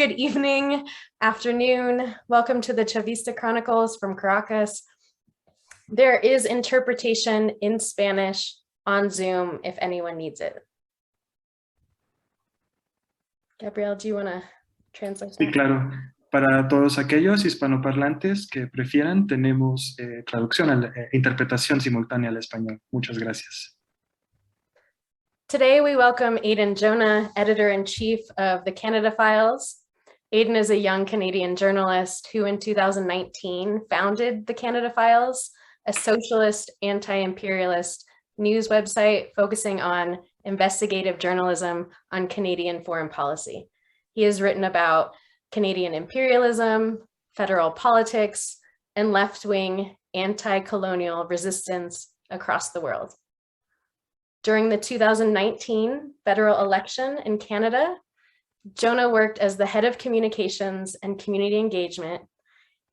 good evening, afternoon. Welcome to the Chavista Chronicles from Caracas. There is interpretation in Spanish on Zoom if anyone needs it. Gabriel, do you want to translate that? Sí, claro. Para todos aquellos hispanoparlantes que prefieran, tenemos traducción, interpretación simultánea al español. Muchas gracias. Today we welcome Aidan Jonah, editor-in-chief of the Canada Files. Aidan is a young Canadian journalist who in 2019 founded the Canada Files, a socialist, anti-imperialist news website focusing on investigative journalism on Canadian foreign policy. He has written about Canadian imperialism, federal politics, and left-wing anti-colonial resistance across the world. During the 2019 federal election in Canada, Jonah worked as the head of communications and community engagement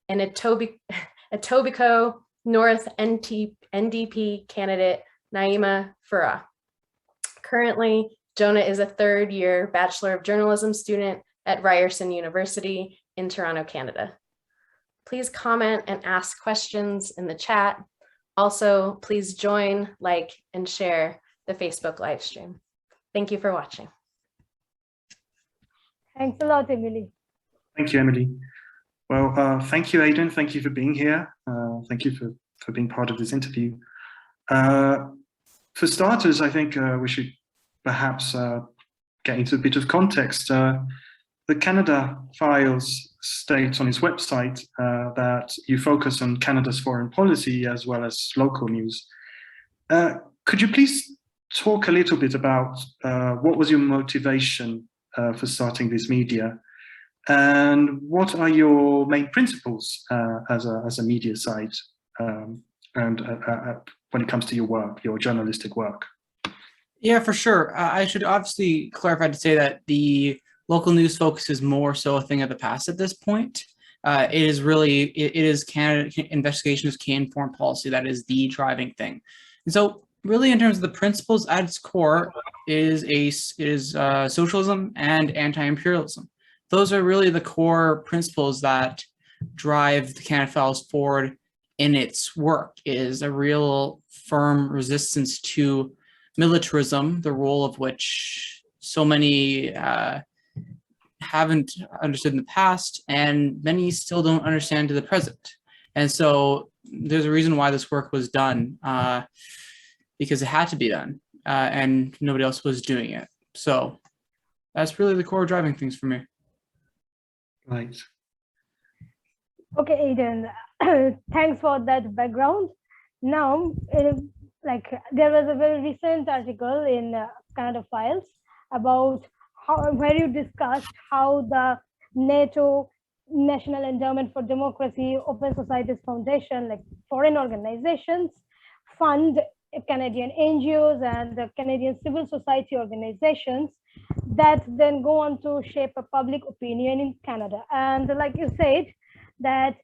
in Etobicoke North NDP candidate Naima Farah. Currently, Jonah is a third-year Bachelor of Journalism student at Ryerson University in Toronto, Canada. Please comment and ask questions in the chat. Also, please join, like, and share the Facebook live stream. Thank you for watching. Thanks a lot, Emily. Thank you, Emily. Well, thank you, Aidan. Thank you for being here. Thank you for being part of this interview. For starters, I think we should perhaps get into a bit of context. The Canada Files states on its website that you focus on Canada's foreign policy as well as local news. Could you please talk a little bit about what was your motivation for starting this media, and what are your main principles as a media site and when it comes to your work, your journalistic work? Yeah, for sure. I should obviously clarify to say that the local news focus is more so a thing of the past at this point. It is Canada investigation of Canadian foreign policy that is the driving thing. And so really in terms of the principles at its core is socialism and anti-imperialism. Those are really the core principles that drive the Canada Files forward in its work. It is a real firm resistance to militarism, the role of which so many haven't understood in the past, and many still don't understand to the present. And so there's a reason why this work was done, because it had to be done, and nobody else was doing it. So that's really the core driving things for me. Right. Okay, Aidan, thanks for that background. Now, there was a very recent article in Canada Files about where you discussed how the NATO, National Endowment for Democracy, Open Societies Foundation, like foreign organizations, fund Canadian NGOs and the Canadian civil society organizations that then go on to shape a public opinion in Canada. And like you said, that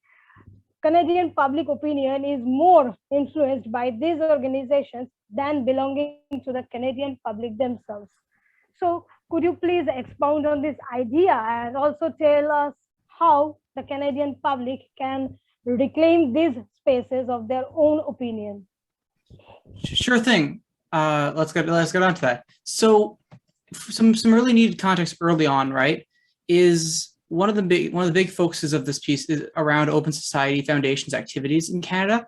Canadian public opinion is more influenced by these organizations than belonging to the Canadian public themselves. So could you please expound on this idea and also tell us how the Canadian public can reclaim these spaces of their own opinion? Sure thing. Let's get on to that. So some really needed context early on, right, is one of the big focuses of this piece is around Open Society Foundation's activities in Canada.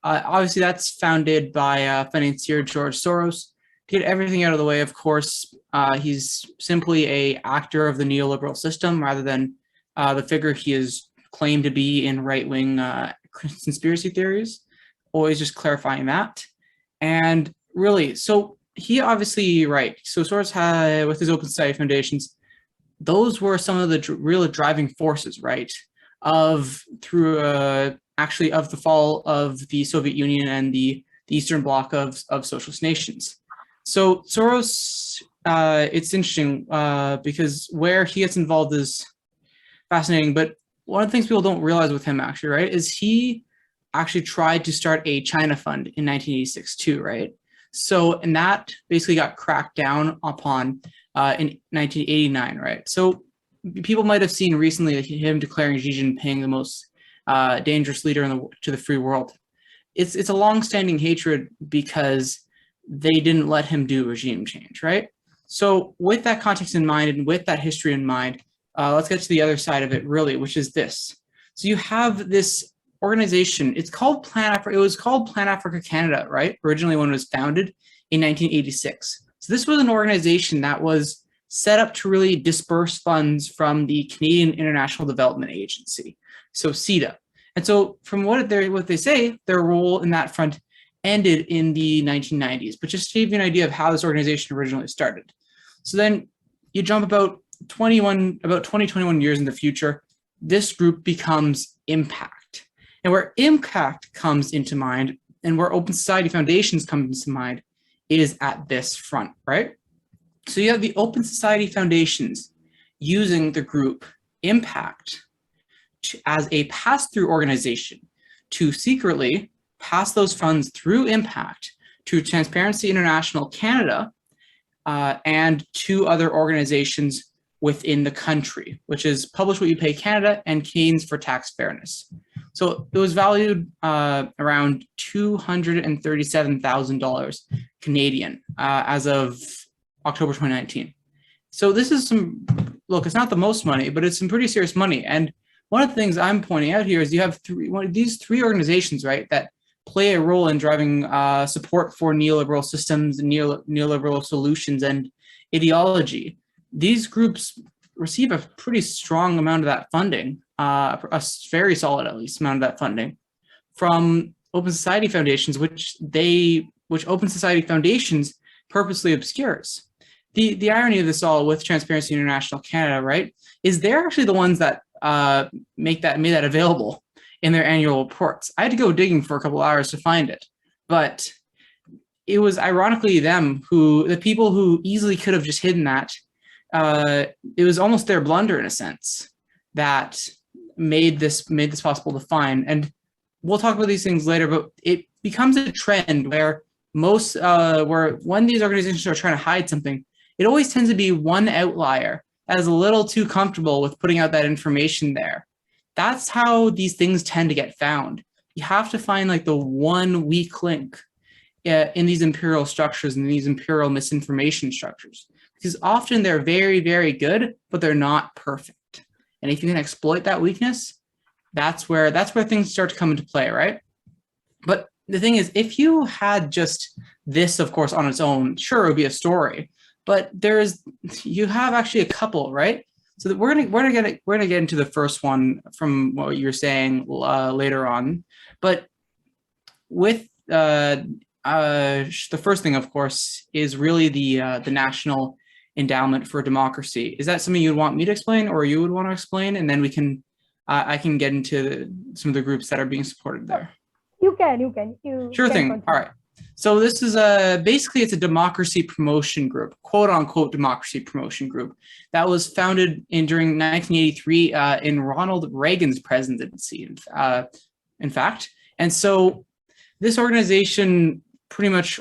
Obviously, that's founded by financier George Soros. To get everything out of the way, of course, he's simply an actor of the neoliberal system rather than the figure he is claimed to be in right-wing conspiracy theories. Always just clarifying that. And really, so he obviously, right, so Soros had, with his Open Society Foundations, those were some of the real driving forces, right, actually of the fall of the Soviet Union and the Eastern Bloc of socialist nations. So Soros, it's interesting because where he gets involved is fascinating, but one of the things people don't realize with him actually, right, is he actually tried to start a China fund in 1986 too, right? So, and that basically got cracked down upon in 1989, right? So people might have seen recently him declaring Xi Jinping the most dangerous leader to the free world. It's a long-standing hatred because they didn't let him do regime change, right? So with that context in mind and with that history in mind, let's get to the other side of it, really, which is this. So you have this organization. It's called Plan Africa. It was called Plan Africa Canada, right? Originally, when it was founded in 1986. So this was an organization that was set up to really disperse funds from the Canadian International Development Agency, so CIDA. And so from what they say, their role in that front ended in the 1990s, but just to give you an idea of how this organization originally started. So then you jump about 21 years in the future, this group becomes Impact. And where Impact comes into mind and where Open Society Foundations comes into mind is at this front, right? So you have the Open Society Foundations using the group Impact as a pass-through organization to secretly pass those funds through Impact to Transparency International Canada and two other organizations within the country, which is Publish What You Pay Canada and Canadians for Tax Fairness. So it was valued around $237,000 Canadian as of October 2019. So this is look, it's not the most money, but it's some pretty serious money. And one of the things I'm pointing out here is you have these three organizations, right, that play a role in driving support for neoliberal systems, neoliberal solutions, and ideology. These groups receive a pretty strong amount of that funding, a very solid, at least, amount of that funding from Open Society Foundations, which Open Society Foundations purposely obscures. The irony of this all with Transparency International Canada, right, is they're actually the ones that made that available in their annual reports. I had to go digging for a couple hours to find it, but it was ironically the people who easily could have just hidden that. It was almost their blunder in a sense that made this possible to find. And we'll talk about these things later, but it becomes a trend where when these organizations are trying to hide something, it always tends to be one outlier that is a little too comfortable with putting out that information there. That's how these things tend to get found. You have to find like the one weak link in these imperial structures and these imperial misinformation structures, because often they're very, very good, but they're not perfect. And if you can exploit that weakness, that's where things start to come into play, right? But the thing is, if you had just this, of course, on its own, sure, it would be a story. But you have actually a couple, right? So that we're gonna get into the first one from what you're saying later on. But with the first thing, of course, is really the National Endowment for Democracy. Is that something you'd want me to explain, or you would want to explain, and then we can I can get into some of the groups that are being supported there. You can. Sure thing. Continue. All right. So this is basically it's a democracy promotion group, quote unquote democracy promotion group that was founded during 1983 in Ronald Reagan's presidency, in fact. And so this organization pretty much,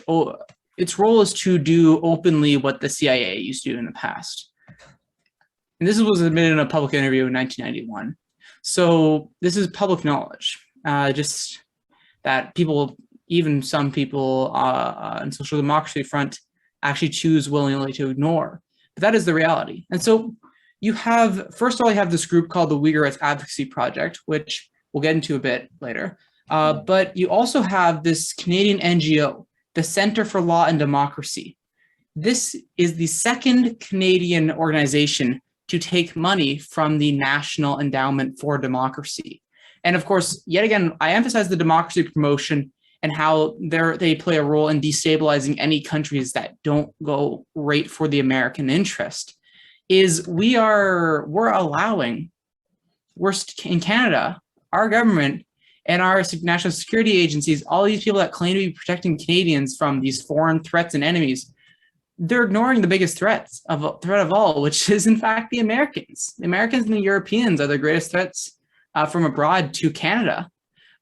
its role is to do openly what the CIA used to do in the past. And this was admitted in a public interview in 1991. So this is public knowledge, just that people, even some people on social democracy front, actually choose willingly to ignore. But that is the reality. And so you have, first of all, you have this group called the Uyghur Rights Advocacy Project, which we'll get into a bit later. But you also have this Canadian NGO, the Centre for Law and Democracy. This is the second Canadian organization to take money from the National Endowment for Democracy. And of course, yet again, I emphasize the democracy promotion and how they play a role in destabilizing any countries that don't go right for the American interest. We're in Canada, our government and our national security agencies, all these people that claim to be protecting Canadians from these foreign threats and enemies, they're ignoring the biggest threat of all, which is in fact the Americans. The Americans and the Europeans are the greatest threats from abroad to Canada,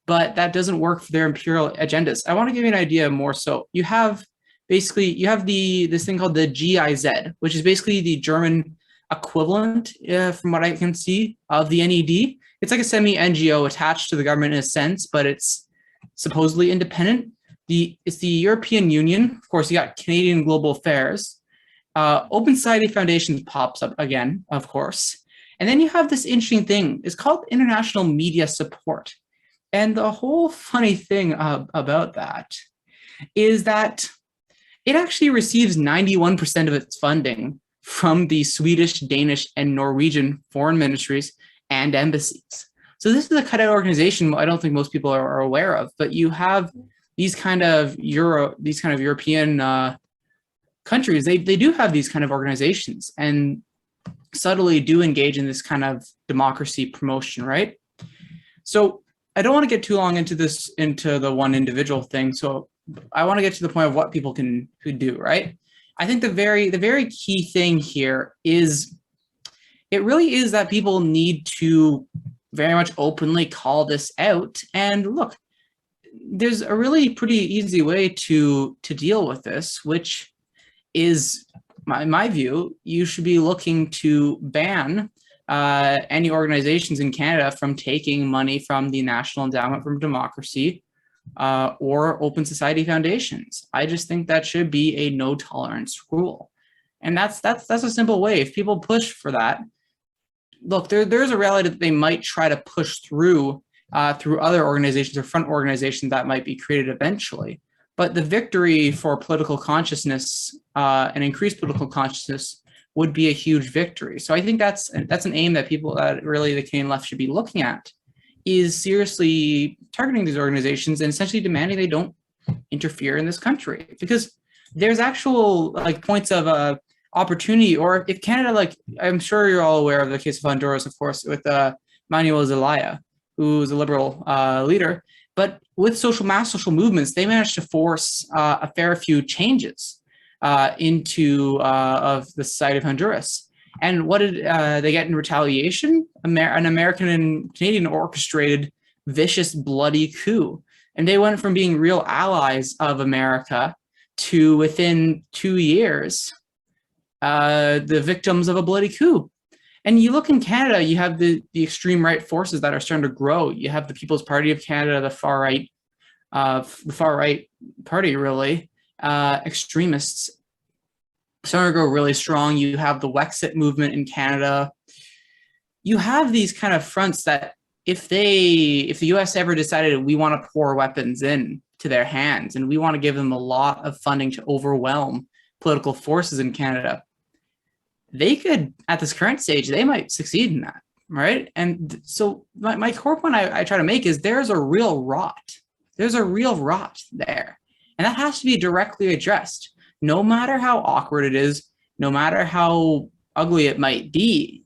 but that doesn't work for their imperial agendas. I want to give you an idea more so. You have this thing called the GIZ, which is basically the German equivalent, from what I can see, of the NED. It's like a semi-NGO attached to the government in a sense, but it's supposedly independent. It's the European Union. Of course, you got Canadian Global Affairs. Open Society Foundations pops up again, of course. And then you have this interesting thing. It's called International Media Support. And the whole funny thing about that is that it actually receives 91% of its funding from the Swedish, Danish, and Norwegian foreign ministries and embassies. So this is the kind of organization I don't think most people are aware of, but you have these kind of European countries, they do have these kind of organizations and subtly do engage in this kind of democracy promotion, right? So I don't want to get too long into the one individual thing. So I want to get to the point of what people could do, right? I think the very key thing here is it really is that people need to very much openly call this out. And look, there's a really pretty easy way to deal with this, which is, in my view, you should be looking to ban any organizations in Canada from taking money from the National Endowment for Democracy or Open Society Foundations. I just think that should be a no tolerance rule. And that's a simple way. If people push for that, look, there's a reality that they might try to push through other organizations or front organizations that might be created eventually. But the victory for political consciousness and increased political consciousness would be a huge victory. So I think that's an aim that people that really the Canadian left should be looking at, is seriously targeting these organizations and essentially demanding they don't interfere in this country, because there's actual points of opportunity. Or if Canada, I'm sure you're all aware of the case of Honduras, of course, with Manuel Zelaya, who's a liberal leader. But with social movements, they managed to force a fair few changes into of the Society of Honduras. And what did they get in retaliation? An American and Canadian orchestrated vicious, bloody coup. And they went from being real allies of America to, within 2 years, the victims of a bloody coup. And you look in Canada, you have the extreme right forces that are starting to grow. You have the People's Party of Canada, the far right party, really, extremists starting to grow really strong. You have the Wexit movement in Canada. You have these kind of fronts that if the US ever decided we want to pour weapons in to their hands and we want to give them a lot of funding to overwhelm political forces in Canada, they could, at this current stage, they might succeed in that, right? And so my core point I try to make is there's a real rot. There's a real rot there. And that has to be directly addressed. No matter how awkward it is, no matter how ugly it might be,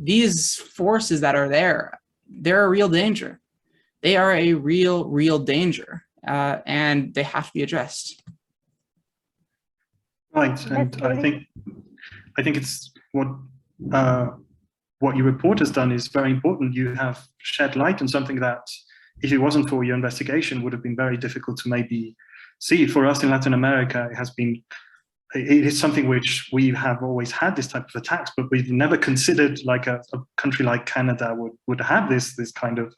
these forces that are there, they're a real danger. They are a real danger, and they have to be addressed. Right, and I think it's what your report has done is very important. You have shed light on something that, if it wasn't for your investigation, would have been very difficult to maybe see. For us in Latin America, it is something which we have always had this type of attacks, but we've never considered like a country like Canada would have this kind of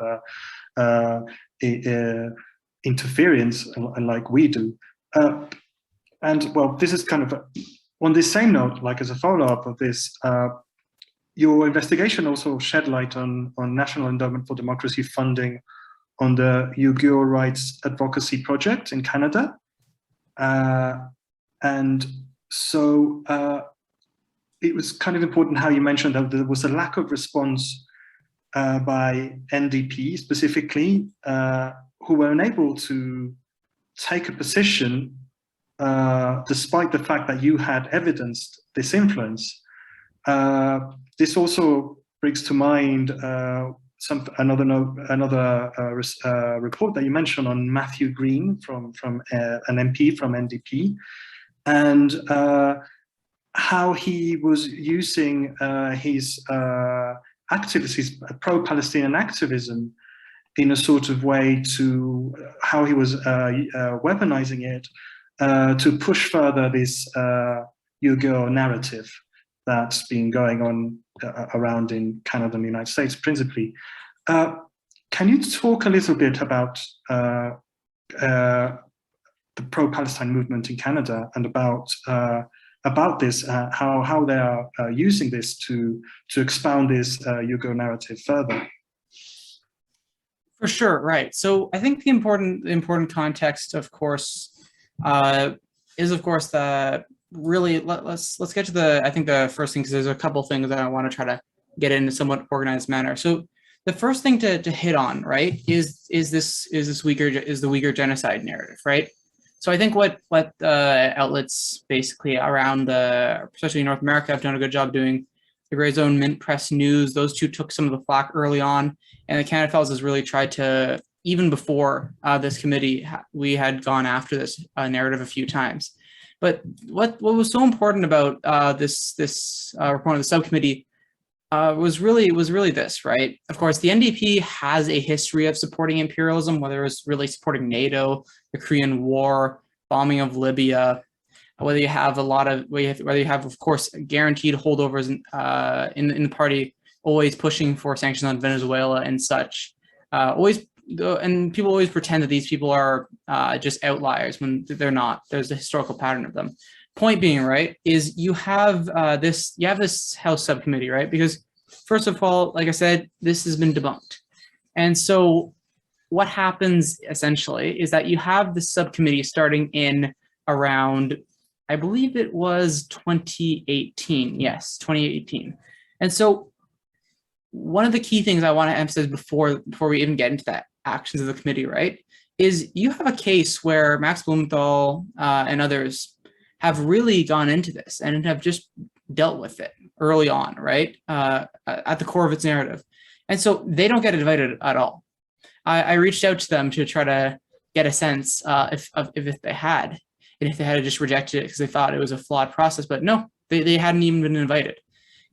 interference like we do. And well, this is kind of on this same note, like as a follow-up of this, your investigation also shed light on National Endowment for Democracy funding on the Uyghur Rights Advocacy Project in Canada. And so it was kind of important how you mentioned that there was a lack of response by NDP specifically, who were unable to take a position despite the fact that you had evidenced this influence. This also brings to mind another report that you mentioned on Matthew Green from an MP from NDP, and how he was using his activism, his pro-Palestinian activism, in a sort of way to how he was weaponizing it to push further this Uyghur narrative. that's been going on around in Canada and the United States, principally. Can you talk a little bit about the pro-Palestine movement in Canada and about this, how they are using this to expound this Yugo narrative further? For sure, right. So I think the important context, of course, is of course that really let's get to the first thing, because there's a couple things that I want to try to get in a somewhat organized manner. So the first thing to hit on, right, is the Uyghur genocide narrative, right? So I think what outlets basically around especially North America, have done a good job doing. The Grey Zone, Mint Press News, those two took some of the flak early on, and the Canada Files has really tried to, even before this committee, we had gone after this narrative a few times. But what was so important about this report of the subcommittee was really this, right? Of course, the NDP has a history of supporting imperialism, whether it was really supporting NATO, the Korean War, bombing of Libya, whether you have of course guaranteed holdovers in the party, always pushing for sanctions on Venezuela and such. And people always pretend that these people are just outliers when they're not. There's a historical pattern of them. Point being, right, is you have this House subcommittee, right? Because first of all, like I said, this has been debunked. And so what happens essentially is that you have the subcommittee starting in around, I believe it was 2018. Yes, 2018. And so one of the key things I want to emphasize before we even get into that actions of the committee, right, is you have a case where Max Blumenthal and others have really gone into this and have just dealt with it early on, right, at the core of its narrative. And so they don't get invited at all. I reached out to them to try to get a sense if they had, and if they had just rejected it because they thought it was a flawed process, but no, they hadn't even been invited.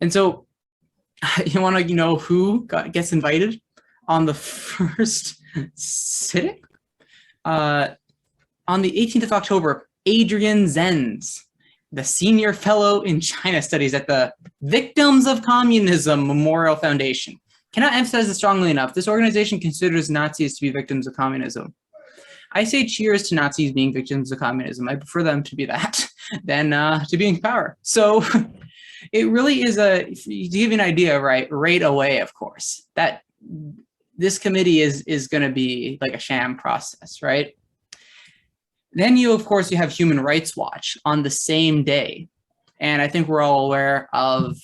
And so you want to know who gets invited on the first sitting? On the 18th of October, Adrian Zenz, the senior fellow in China studies at the Victims of Communism Memorial Foundation. Cannot emphasize this strongly enough. This organization considers Nazis to be victims of communism. I say cheers to Nazis being victims of communism. I prefer them to be that than to be in power. So it really is to give you an idea, right away, of course, that this committee is going to be like a sham process, right? Then you have Human Rights Watch on the same day. And I think we're all aware of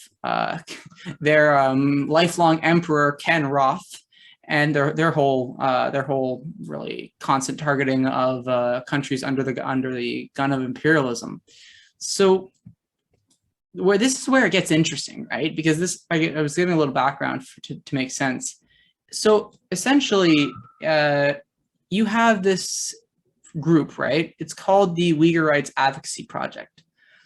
their lifelong emperor, Ken Roth, and their whole really constant targeting of countries under the gun of imperialism. So this is where it gets interesting, right? Because I was giving a little background to make sense. So essentially, you have this group, right? It's called the Uyghur Rights Advocacy Project.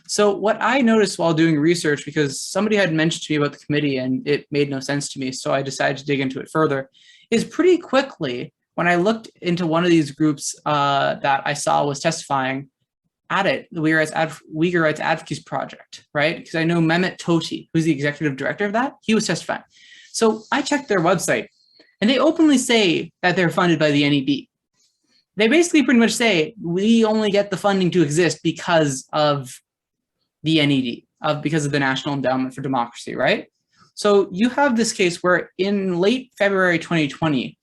So what I noticed while doing research, because somebody had mentioned to me about the committee and it made no sense to me, so I decided to dig into it further, is pretty quickly when I looked into one of these groups that I saw was testifying at it, the Uyghur Rights Advocacy Project, right? Because I know Mehmet Toti, who's the executive director of that, he was testifying. So I checked their website and they openly say that they're funded by the NED. They basically pretty much say, we only get the funding to exist because of the NED, because of the National Endowment for Democracy, right? So you have this case where in late February 2020,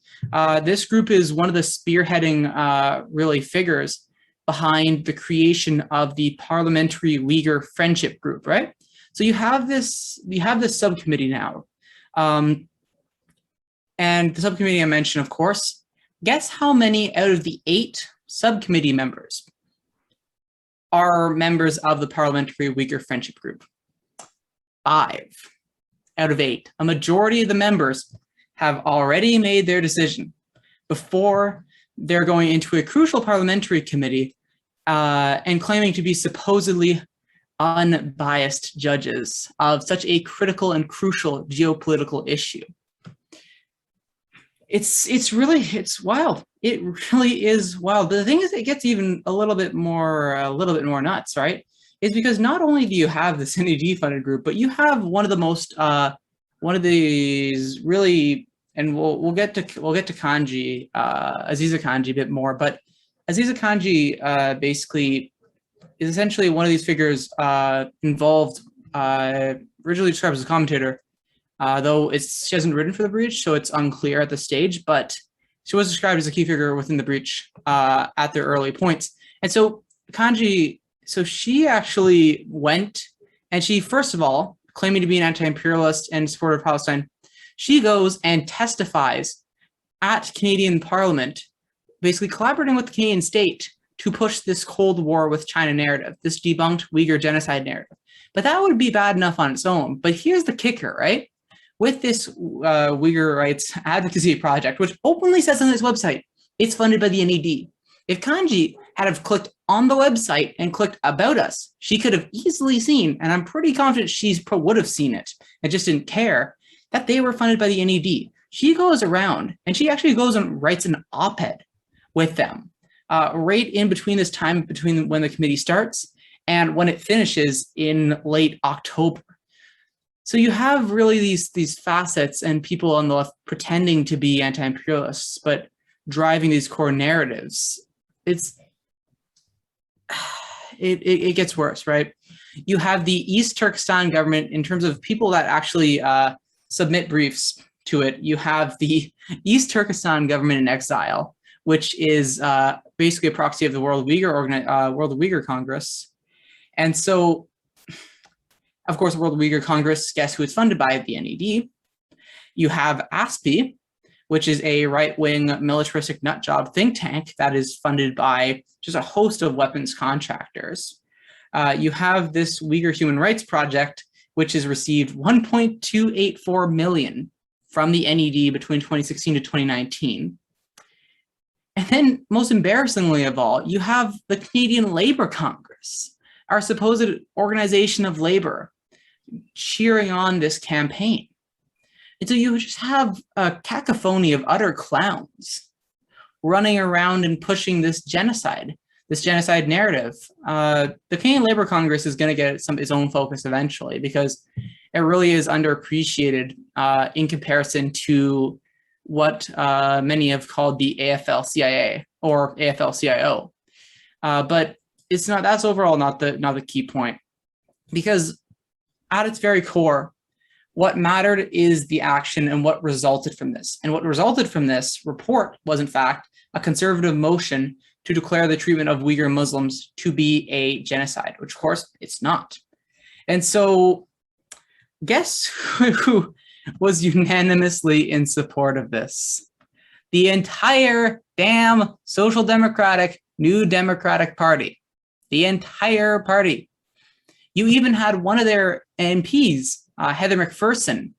this group is one of the spearheading really figures behind the creation of the Parliamentary Uyghur Friendship Group, right? So you have this subcommittee now. And the subcommittee I mentioned, of course, guess how many out of the 8 subcommittee members are members of the Parliamentary Uyghur Friendship Group? 5 out of 8. A majority of the members have already made their decision before they're going into a crucial parliamentary committee and claiming to be supposedly unbiased judges of such a critical and crucial geopolitical issue. It's wild. It really is wild. But the thing is, it gets even a little bit more nuts, right? is because not only do you have this NED funded group, but you have one of the most one of these really, and we'll get to Kanji, Aziza Kanji a bit more, but Aziza Kanji basically is essentially one of these figures involved, originally described as a commentator, though she hasn't written for the breach, so it's unclear at this stage, but she was described as a key figure within the breach at their early points. And so Kanji, so she actually went, and she, first of all, claiming to be an anti-imperialist and supporter of Palestine, she goes and testifies at Canadian Parliament, basically collaborating with the Canadian state to push this Cold War with China narrative, this debunked Uyghur genocide narrative. But that would be bad enough on its own. But here's the kicker, right? With this Uyghur rights advocacy project, which openly says on its website, it's funded by the NED. If Kanji had have clicked on the website and clicked about us, she could have easily seen, and I'm pretty confident she would have seen it and just didn't care, that they were funded by the NED. She goes around and she actually goes and writes an op-ed with them right in between this time between when the committee starts and when it finishes in late October. So you have really these facets and people on the left pretending to be anti-imperialists, but driving these core narratives. It gets worse, right? You have the East Turkestan government in terms of people that actually submit briefs to it. You have the East Turkestan government in exile, which is basically a proxy of the World Uyghur Congress. And so, of course, the World Uyghur Congress, guess who it's funded by? The NED. You have ASPI, which is a right-wing militaristic nutjob think tank that is funded by just a host of weapons contractors. You have this Uyghur Human Rights Project, which has received $1.284 million from the NED between 2016 to 2019. And then, most embarrassingly of all, you have the Canadian Labour Congress, our supposed organization of labor, cheering on this campaign. And so you just have a cacophony of utter clowns running around and pushing this genocide narrative. The Canadian Labour Congress is going to get its own focus eventually because it really is underappreciated in comparison to what many have called the AFL-CIA or AFL-CIO. But it's not. That's overall not the key point, because at its very core, what mattered is the action and what resulted from this. And what resulted from this report was, in fact, a conservative motion to declare the treatment of Uyghur Muslims to be a genocide, which, of course, it's not. And so, guess who was unanimously in support of this? The entire damn Social Democratic New Democratic Party. The entire party. You even had one of their MPs, Heather McPherson,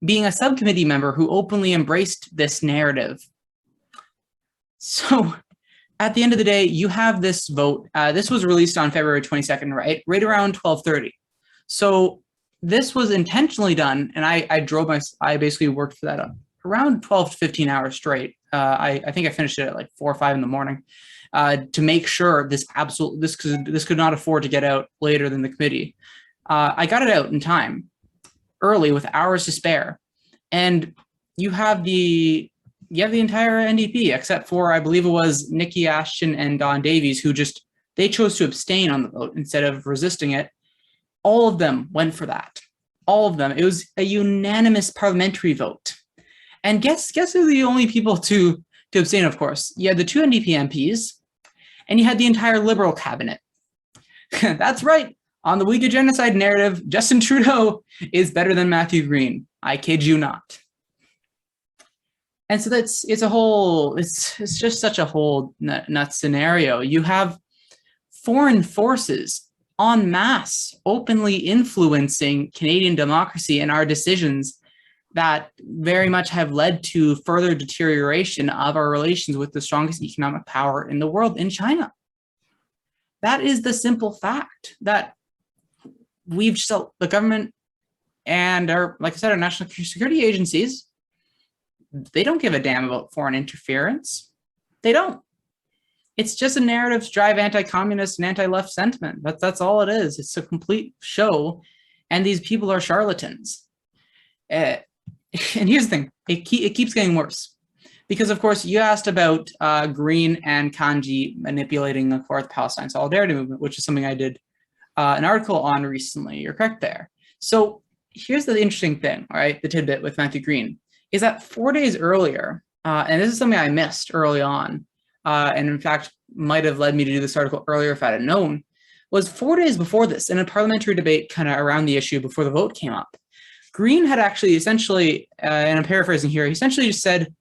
being a subcommittee member who openly embraced this narrative. So at the end of the day, you have this vote. This was released on February 22nd, right around 12:30. So this was intentionally done, and I basically worked for that up around 12 to 15 hours straight. I think I finished it at like 4 or 5 in the morning to make sure this could not afford to get out later than the committee. I got it out in time, early, with hours to spare, and you have the entire NDP except for, I believe it was Nikki Ashton and Don Davies, who they chose to abstain on the vote instead of resisting it. All of them went for that. All of them. It was a unanimous parliamentary vote. And guess who the only people to abstain, of course? You had the 2 NDP MPs, and you had the entire Liberal cabinet. That's right. On the Uyghur genocide narrative, Justin Trudeau is better than Matthew Green. I kid you not. And so it's just such a whole nut scenario. You have foreign forces en masse openly influencing Canadian democracy and our decisions that very much have led to further deterioration of our relations with the strongest economic power in the world, in China. That is the simple fact that the government and like I said, our national security agencies, they don't give a damn about foreign interference. They don't. It's just a narrative to drive anti-communist and anti-left sentiment. That's all it is. It's a complete show, and these people are charlatans. And here's the thing, it keeps getting worse. Because, of course, you asked about Green and Kanji manipulating the Fourth Palestine Solidarity Movement, which is something I did an article on recently. You're correct there. So here's the interesting thing, all right, the tidbit with Matthew Green, is that 4 days earlier, and this is something I missed early on, and in fact might have led me to do this article earlier if I had known, was 4 days before this, in a parliamentary debate kind of around the issue before the vote came up, Green had actually essentially, and I'm paraphrasing here, he essentially just said,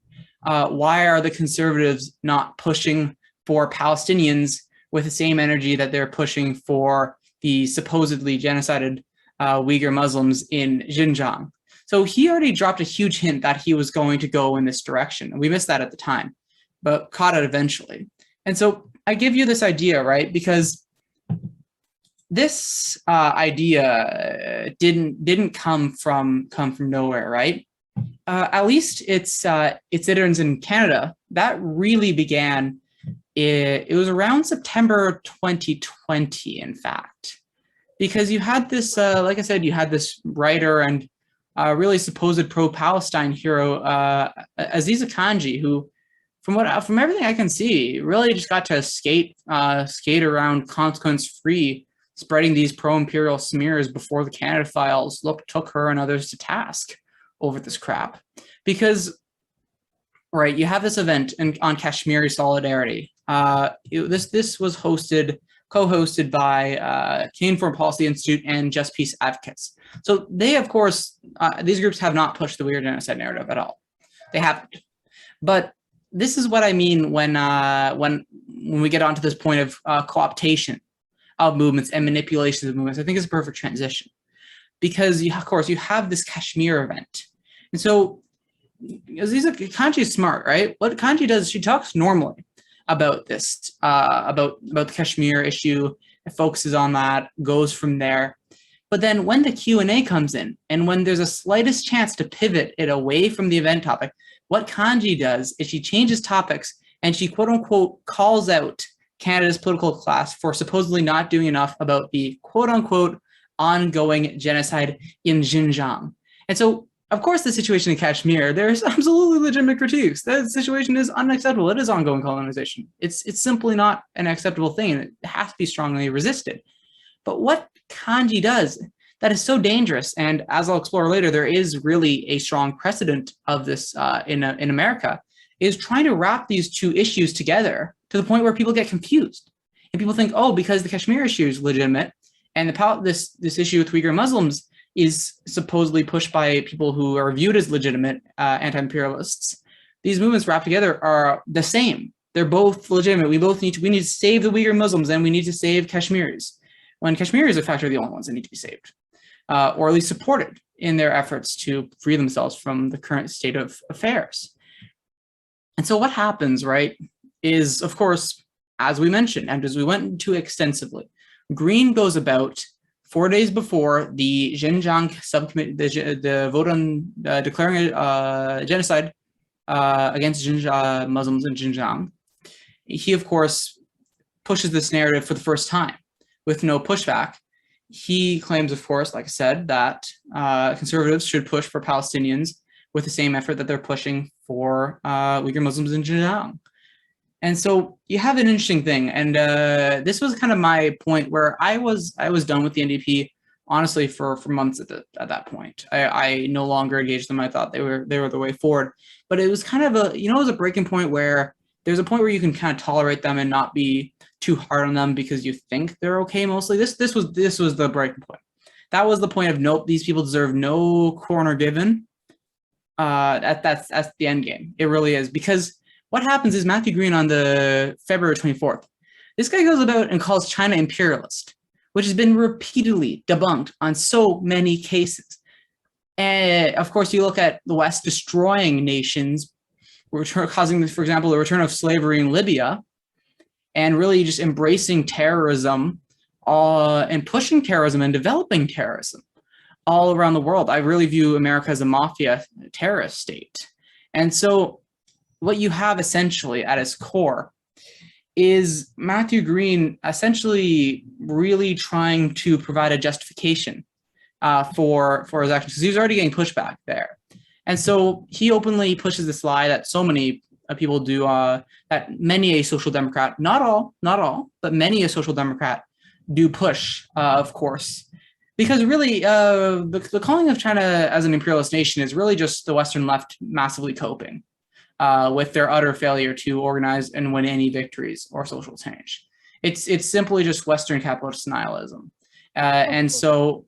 why are the conservatives not pushing for Palestinians with the same energy that they're pushing for the supposedly genocided Uyghur Muslims in Xinjiang? So he already dropped a huge hint that he was going to go in this direction. And we missed that at the time, but caught it eventually. And so I give you this idea, right? Because this idea didn't come from nowhere, right? At least its iterants in Canada, that really began, it was around September 2020, in fact, because you had this, like I said, you had this writer and really supposed pro-Palestine hero, Aziz Akanji, who, from everything I can see, really just got to skate around consequence-free, spreading these pro-imperial smears before the Canada Files took her and others to task over this crap. Because, right, you have this event on Kashmiri solidarity. This was co-hosted by Canadian Foreign Policy Institute and Just Peace Advocates. So they, of course, these groups have not pushed the Uyghur genocide narrative at all. They haven't. But this is what I mean when we get onto this point of co-optation of movements and manipulation of movements. I think it's a perfect transition, because of course you have this Kashmir event, and so Kanji is smart, right? What Kanji does, she talks normally about this, about the Kashmir issue, it focuses on that, goes from there. But then when the Q&A comes in, and when there's a slightest chance to pivot it away from the event topic, what Kanji does is she changes topics and she quote unquote calls out Canada's political class for supposedly not doing enough about the quote unquote ongoing genocide in Xinjiang. And so, of course, the situation in Kashmir, there's absolutely legitimate critiques. That situation is unacceptable. It is ongoing colonization. It's simply not an acceptable thing, and it has to be strongly resisted. But what Kanji does that is so dangerous, and as I'll explore later, there is really a strong precedent of this in America, is trying to wrap these two issues together to the point where people get confused. And people think, oh, because the Kashmir issue is legitimate, and this issue with Uyghur Muslims is supposedly pushed by people who are viewed as legitimate anti-imperialists, these movements wrapped together are the same. They're both legitimate. We need to save the Uyghur Muslims, and we need to save Kashmiris. When Kashmiris, in fact, are the only ones that need to be saved, or at least supported in their efforts to free themselves from the current state of affairs. And so what happens, right, is, of course, as we mentioned, and as we went into extensively, Green goes about 4 days before the Xinjiang subcommittee, the vote on declaring genocide against Muslims in Xinjiang. He, of course, pushes this narrative for the first time with no pushback. He claims, of course, like I said, that conservatives should push for Palestinians with the same effort that they're pushing for Uyghur Muslims in Xinjiang. And so you have an interesting thing, and this was kind of my point where I was done with the NDP, honestly, for months at that point. I no longer engaged them. I thought they were the way forward, but it was kind of it was a breaking point where there's a point where you can kind of tolerate them and not be too hard on them because you think they're okay. Mostly, this was the breaking point. That was the point of nope, these people deserve no corner given. That's the end game. It really is, because what happens is Matthew Green on the February 24th, this guy goes about and calls China imperialist, which has been repeatedly debunked on so many cases. And of course, you look at the West destroying nations, causing, for example, the return of slavery in Libya, and really just embracing terrorism and pushing terrorism and developing terrorism all around the world. I really view America as a mafia terrorist state. And so what you have essentially at its core is Matthew Green essentially really trying to provide a justification for his actions, because he was already getting pushback there. And so he openly pushes this lie that so many people do, that many a social democrat, not all, but many a social democrat do push, of course, because really the calling of China as an imperialist nation is really just the Western left massively coping with their utter failure to organize and win any victories or social change. It's simply just Western capitalist nihilism. And so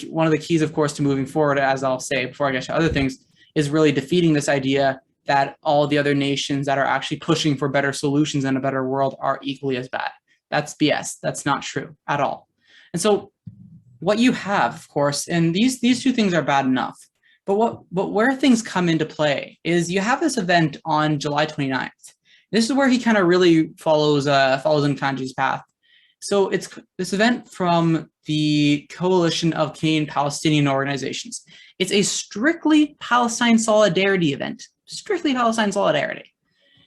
one of the keys, of course, to moving forward, as I'll say before I get to other things, is really defeating this idea that all the other nations that are actually pushing for better solutions and a better world are equally as bad. That's BS. That's not true at all. And so what you have, of course, and these two things are bad enough, but where things come into play is you have this event on July 29th. This is where he kind of really follows in Kanji's path. So it's this event from the Coalition of Canadian Palestinian Organizations. It's a strictly Palestine solidarity event, strictly Palestine solidarity.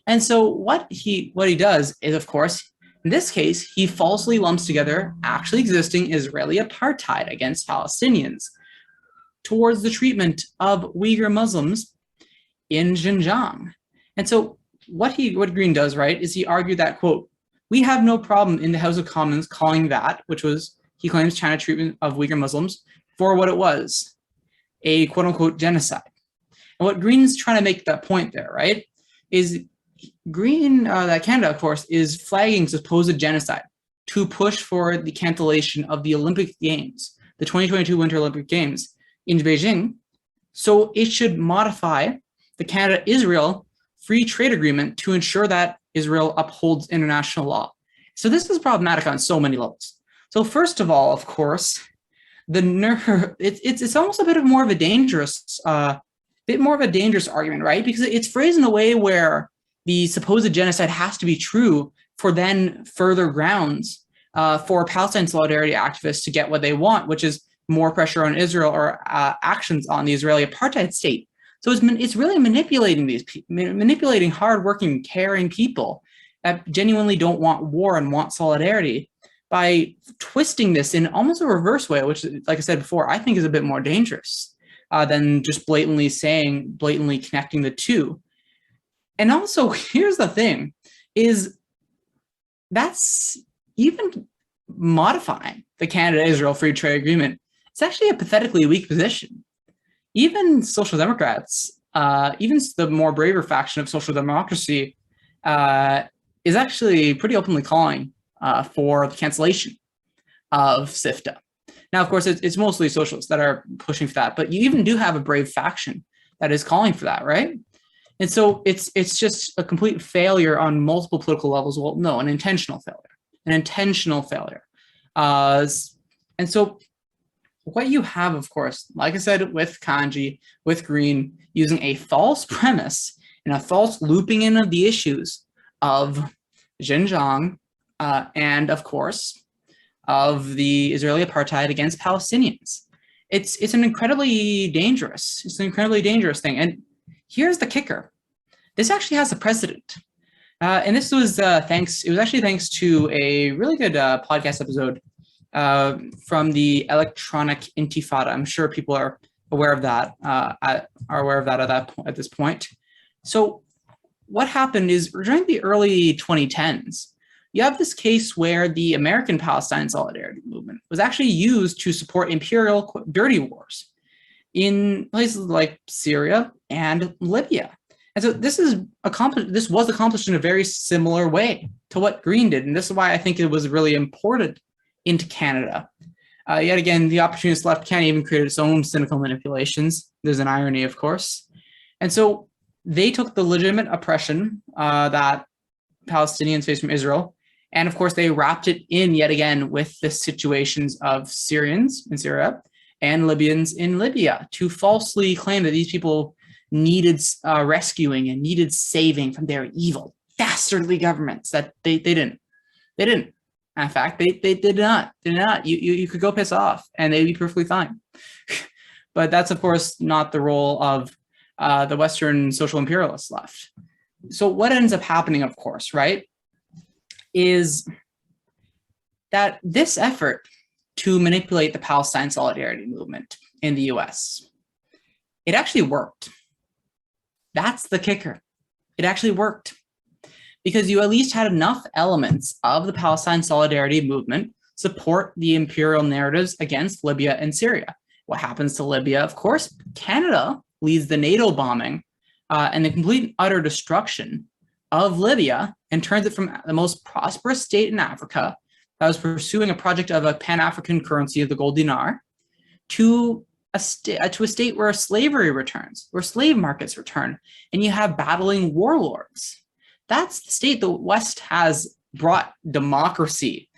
And so what he does is, of course, in this case, he falsely lumps together actually existing Israeli apartheid against Palestinians towards the treatment of Uyghur Muslims in Xinjiang. And so what Green does, right, is he argued that, quote, "We have no problem in the House of Commons calling that," which was, he claims, China treatment of Uyghur Muslims, for what it was, a quote unquote genocide. And what Green's trying to make that point there, right, is Green, that Canada, of course, is flagging supposed genocide to push for the cancellation of the Olympic Games, the 2022 Winter Olympic Games in Beijing. So it should modify the Canada-Israel Free Trade Agreement to ensure that Israel upholds international law. So this is problematic on so many levels. So first of all, of course, it's almost a bit more of a dangerous argument, right? Because it's phrased in a way where the supposed genocide has to be true for then further grounds for Palestine solidarity activists to get what they want, which is more pressure on Israel or actions on the Israeli apartheid state. So it's really manipulating hardworking, caring people that genuinely don't want war and want solidarity by twisting this in almost a reverse way, which, like I said before, I think is a bit more dangerous than just blatantly connecting the two. And also, here's the thing, is that's even modifying the Canada-Israel Free Trade Agreement. It's actually a pathetically weak position. Even social democrats, even the more braver faction of social democracy, is actually pretty openly calling for the cancellation of SIFTA. Now, of course, it's mostly socialists that are pushing for that, but you even do have a brave faction that is calling for that, right? And so it's just a complete failure on multiple political levels. Well, no, an intentional failure. And so what you have, of course, like I said, with Kanji, with Green, using a false premise and a false looping in of the issues of Xinjiang and, of course, of the Israeli apartheid against Palestinians. It's an incredibly dangerous thing. And here's the kicker. This actually has a precedent. And this was thanks to a really good podcast episode from the Electronic Intifada. I'm sure people are aware of that, at this point. So what happened is during the early 2010s, you have this case where the American Palestine Solidarity Movement was actually used to support imperial dirty wars in places like Syria and Libya. And so this was accomplished in a very similar way to what Green did. And this is why I think it was really important into Canada. Yet again, the opportunist left can't even create its own cynical manipulations. There's an irony, of course. And so they took the legitimate oppression that Palestinians face from Israel, and of course, they wrapped it in yet again with the situations of Syrians in Syria and Libyans in Libya to falsely claim that these people needed rescuing and needed saving from their evil, dastardly governments that they didn't. They didn't. In fact, they did not. You could go piss off and they'd be perfectly fine. But that's, of course, not the role of the Western social imperialist left. So what ends up happening, of course, right, is that this effort to manipulate the Palestine solidarity movement in the US, it actually worked. That's the kicker. It actually worked because you at least had enough elements of the Palestine solidarity movement support the imperial narratives against Libya and Syria. What happens to Libya? Of course, Canada leads the NATO bombing and the complete and utter destruction of Libya and turns it from the most prosperous state in Africa that was pursuing a project of a Pan-African currency of the gold dinar to a state where slavery returns, where slave markets return, and you have battling warlords. That's the state the West has brought democracy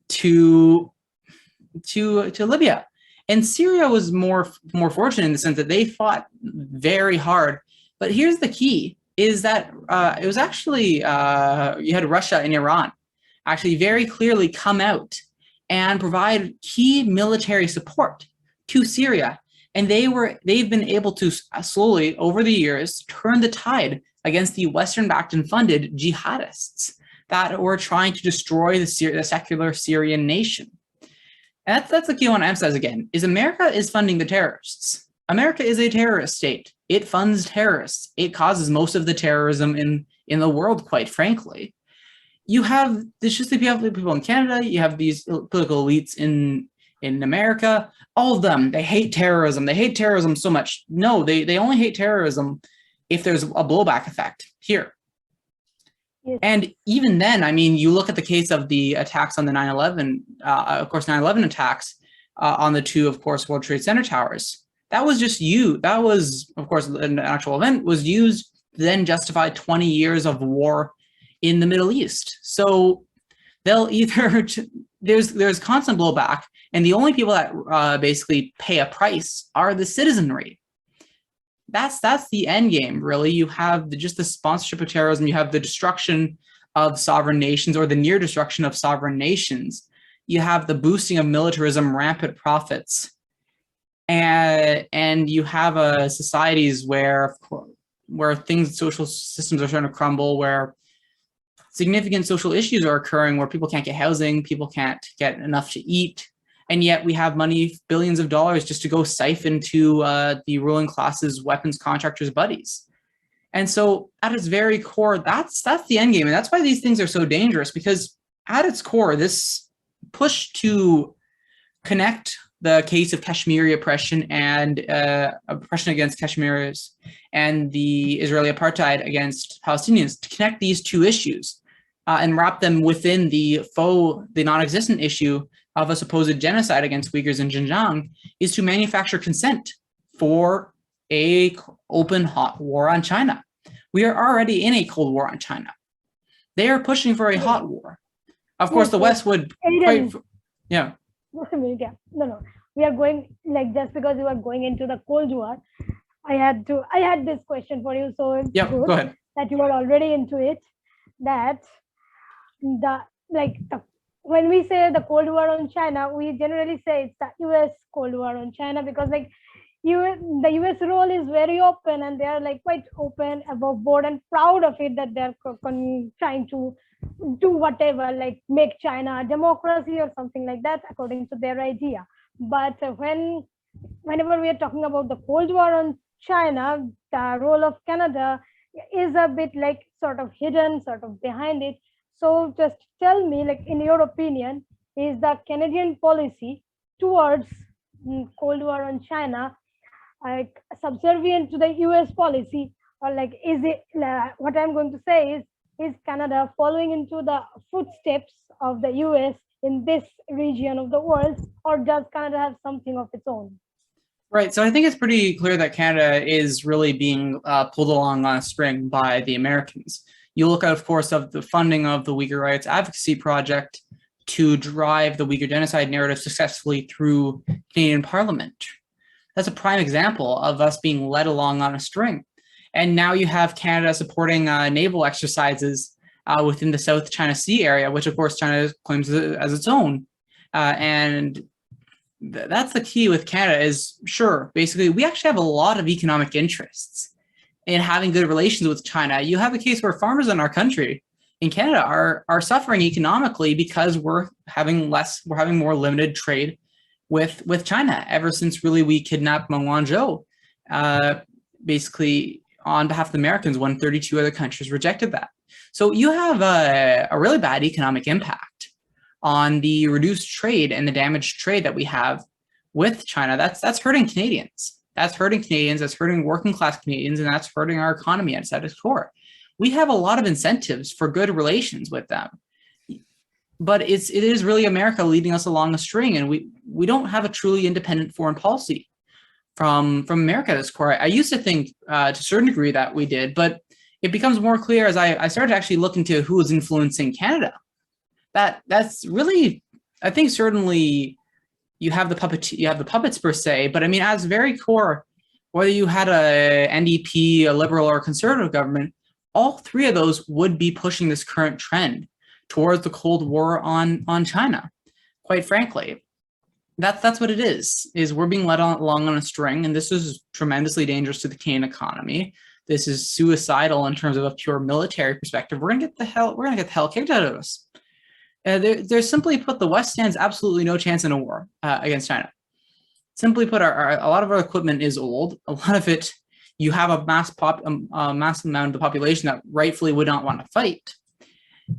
to Libya. And Syria was more fortunate in the sense that they fought very hard. But here's the key, is that it was actually, you had Russia and Iran actually very clearly come out and provide key military support to Syria. And they've been able to slowly, over the years, turn the tide against the Western-backed and funded jihadists that were trying to destroy the secular Syrian nation. And that's the key I want to emphasize again, is America is funding the terrorists. America is a terrorist state. It funds terrorists. It causes most of the terrorism in the world, quite frankly. You have people in Canada, you have these political elites in America, all of them, they hate terrorism. They hate terrorism so much. No, they only hate terrorism if there's a blowback effect here. Yes. And even then, I mean, you look at the case of the attacks on the 9/11, of course, 9/11 attacks on the two, of course, World Trade Center towers. That was just that was, of course, an actual event was used to then justify 20 years of war in the Middle East. So they'll either, there's constant blowback, and the only people that basically pay a price are the citizenry. That's the end game, really. You have just the sponsorship of terrorism. You have the destruction of sovereign nations, or the near destruction of sovereign nations. You have the boosting of militarism, rampant profits, and you have societies where social systems are starting to crumble, where significant social issues are occurring, where people can't get housing, people can't get enough to eat. And yet we have money, billions of dollars, just to go siphon to the ruling class's weapons contractors' buddies. And so at its very core, that's the end game. And that's why these things are so dangerous, because at its core, this push to connect the case of Kashmiri oppression and oppression against Kashmiris and the Israeli apartheid against Palestinians, to connect these two issues and wrap them within the non-existent issue of a supposed genocide against Uyghurs in Xinjiang, is to manufacture consent for a open hot war on China. We are already in a cold war on China. They are pushing for a hot war. Of course, the West would yeah. No. We are going, like, just because you are going into the Cold War, I had this question for you. So it's good go ahead. That you are already into it. That when we say the Cold War on China, we generally say it's the US Cold War on China, because the US role is very open, and they are quite open, above board, and proud of it, that they're trying to do whatever, make China a democracy or something like that, according to their idea. But whenever we are talking about the Cold War on China, the role of Canada is a bit sort of hidden, sort of behind it. So just tell me, in your opinion, is the Canadian policy towards Cold War on China subservient to the US policy, or is it, what I'm going to say is Canada following into the footsteps of the US in this region of the world, or does Canada have something of its own? Right. So I think it's pretty clear that Canada is really being pulled along on a string by the Americans. You look at, of course, of the funding of the Uyghur Rights Advocacy Project to drive the Uyghur genocide narrative successfully through Canadian Parliament. That's a prime example of us being led along on a string. And now you have Canada supporting naval exercises within the South China Sea area, which of course China claims as its own. And that's the key with Canada is, sure, basically, we actually have a lot of economic interests in having good relations with China. You have a case where farmers in our country in Canada are suffering economically because we're having more limited trade with China ever since really we kidnapped Meng Wanzhou, basically on behalf of the Americans when 32 other countries rejected that. So you have a really bad economic impact on the reduced trade and the damaged trade that we have with China. That's hurting Canadians. That's hurting Canadians. That's hurting working class Canadians, and that's hurting our economy at its core. We have a lot of incentives for good relations with them, but it is really America leading us along a string, and we don't have a truly independent foreign policy from America at its core. I used to think to a certain degree that we did, but it becomes more clear as I started to actually look into who is influencing Canada. That's really, I think certainly you have the puppets per se, but I mean, at its very core, whether you had a NDP, a liberal or a conservative government, all three of those would be pushing this current trend towards the Cold War on China. Quite frankly, that's what it is we're being led along on a string, and this is tremendously dangerous to the Canadian economy. This is suicidal in terms of a pure military perspective. We're gonna get the hell kicked out of us. There's simply put, the West stands absolutely no chance in a war against China. Simply put, a lot of our equipment is old. A lot of it, you have a mass amount of the population that rightfully would not want to fight.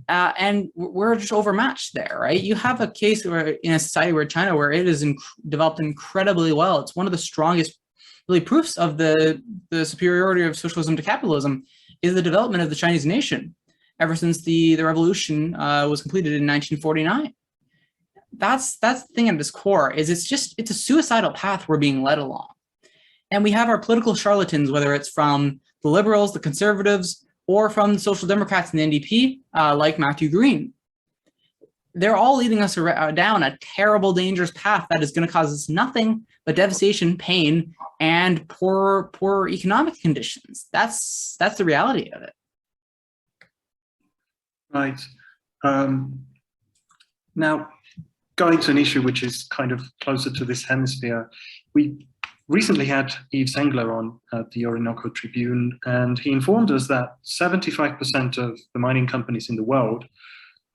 And we're just overmatched there, right? You have a case where in a society where China, where it is developed incredibly well. It's one of the strongest really proofs of the superiority of socialism to capitalism is the development of the Chinese nation ever since the revolution was completed in 1949. That's the thing at its core, is it's a suicidal path we're being led along. And we have our political charlatans, whether it's from the liberals, the conservatives, or from the Social Democrats and the NDP, like Matthew Green. They're all leading us down a terrible, dangerous path that is going to cause us nothing but devastation, pain, and poor economic conditions. That's the reality of it. Right. Now, going to an issue which is kind of closer to this hemisphere, we recently had Yves Engler on at the Orinoco Tribune, and he informed us that 75% of the mining companies in the world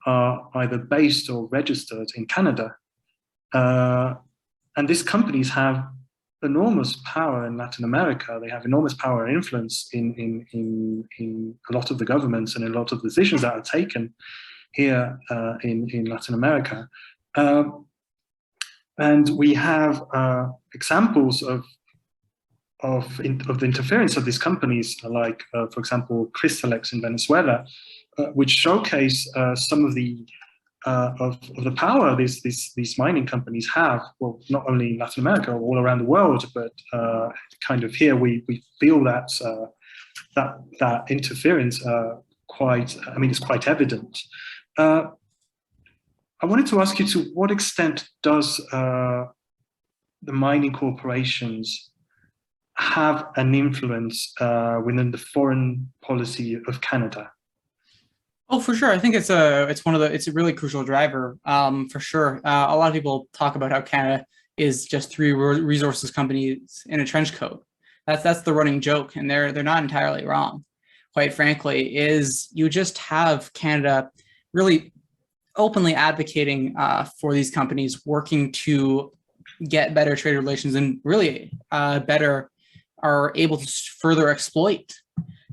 are either based or registered in Canada. And these companies have enormous power in Latin America. They have enormous power and influence in a lot of the governments and a lot of decisions that are taken here in Latin America. And we have examples of the interference of these companies, like, for example, Crystalex in Venezuela, which showcase some of the power these mining companies have. Well, not only in Latin America, all around the world, but kind of here we feel that that interference it's quite evident. I wanted to ask you, to what extent does the mining corporations have an influence within the foreign policy of Canada? Oh, for sure. I think it's a really crucial driver, for sure. A lot of people talk about how Canada is just three resources companies in a trench coat. That's the running joke, and they're not entirely wrong. Quite frankly, is you just have Canada really openly advocating for these companies, working to get better trade relations, and really better are able to further exploit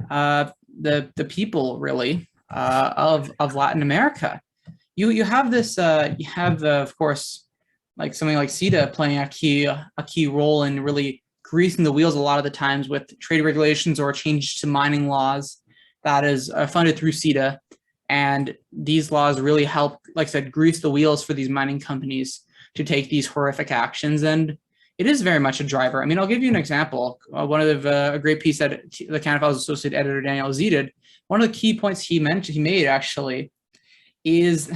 the people really of Latin America. You have this of course, like something like CETA playing a key role in really greasing the wheels a lot of the times with trade regulations or change to mining laws that is funded through CETA. And these laws really help, like I said, grease the wheels for these mining companies to take these horrific actions. And it is very much a driver. I mean, I'll give you an example. One of a great piece that the Canada Files Associate Editor Daniel Z did. One of the key points he made actually is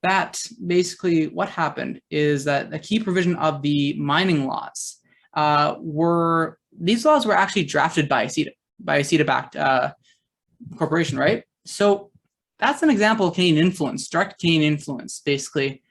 that basically what happened is that the key provision of the mining laws were actually drafted by a CETA-backed corporation, right? So that's an example of Canadian influence, direct Canadian influence, basically,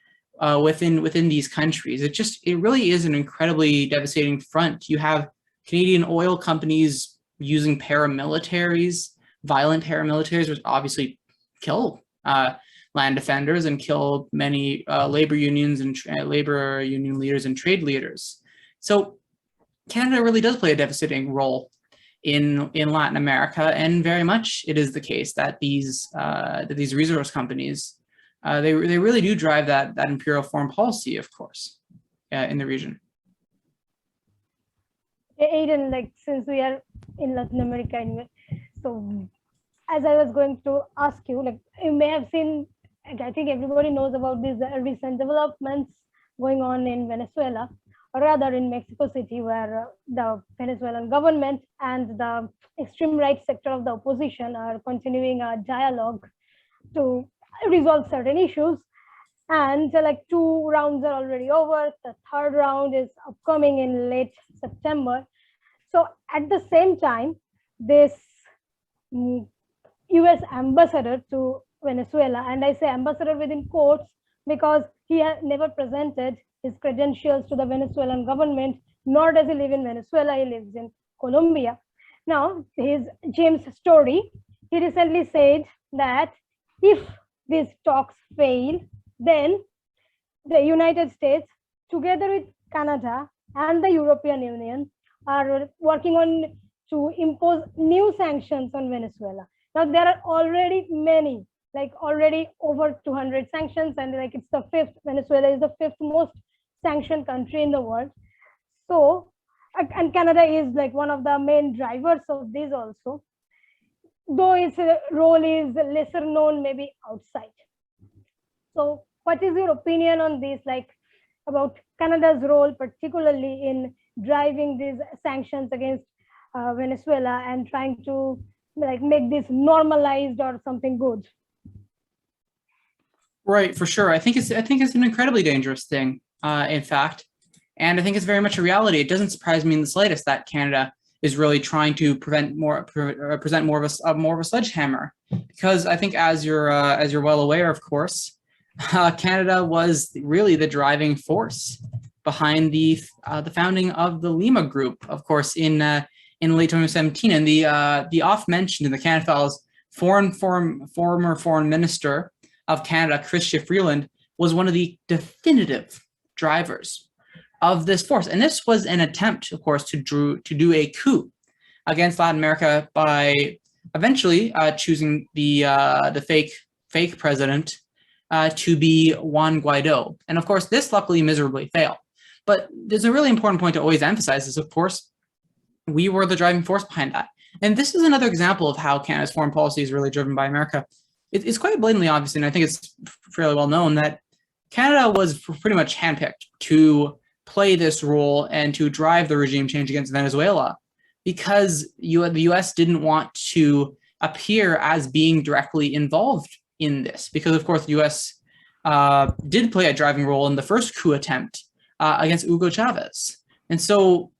within these countries. It really is an incredibly devastating front. You have Canadian oil companies using paramilitaries, violent paramilitaries, which obviously kill land defenders and kill many labor unions and labor union leaders and trade leaders. So Canada really does play a devastating role in Latin America, and very much it is the case that these resource companies they really do drive that imperial foreign policy, of course, in the region. Aidan, like since we are in Latin America anyway, so as I was going to ask you, like you may have seen, I think everybody knows about these recent developments going on in Venezuela, or rather in Mexico City, where the Venezuelan government and the extreme right sector of the opposition are continuing a dialogue to resolve certain issues. And like 2 rounds are already over. The 3rd round is upcoming in late September. So at the same time, this US ambassador to Venezuela, and I say ambassador within quotes because he has never presented his credentials to the Venezuelan government, nor does he live in Venezuela, he lives in Colombia. Now, his James Story, he recently said that if these talks fail, then the United States, together with Canada and the European Union, are working on to impose new sanctions on Venezuela. Now, there are already many, like already over 200 sanctions, and like it's the 5th, Venezuela is the 5th most sanctioned country in the world. So, and Canada is like one of the main drivers of this also, though its role is lesser known maybe outside. So what is your opinion on this, like about Canada's role, particularly in driving these sanctions against Venezuela and trying to like make this normalized or something good? Right, for sure. I think it's an incredibly dangerous thing, in fact, and I think it's very much a reality. It doesn't surprise me in the slightest that Canada is really trying to present more of a sledgehammer, because I think as you're well aware, of course, Canada was really the driving force behind the founding of the Lima Group, of course, in late 2017, and the oft-mentioned in the Canada Files former foreign minister of Canada, Chrystia Freeland, was one of the definitive drivers of this force. And this was an attempt, of course, to do a coup against Latin America by eventually choosing the fake president to be Juan Guaido. And of course, this luckily miserably failed. But there's a really important point to always emphasize is, of course, we were the driving force behind that. And this is another example of how Canada's foreign policy is really driven by America. It's quite blatantly obvious, and I think it's fairly well known, that Canada was pretty much handpicked to play this role and to drive the regime change against Venezuela, because the U.S. didn't want to appear as being directly involved in this, because of course the U.S. Did play a driving role in the first coup attempt against Hugo Chavez. And so,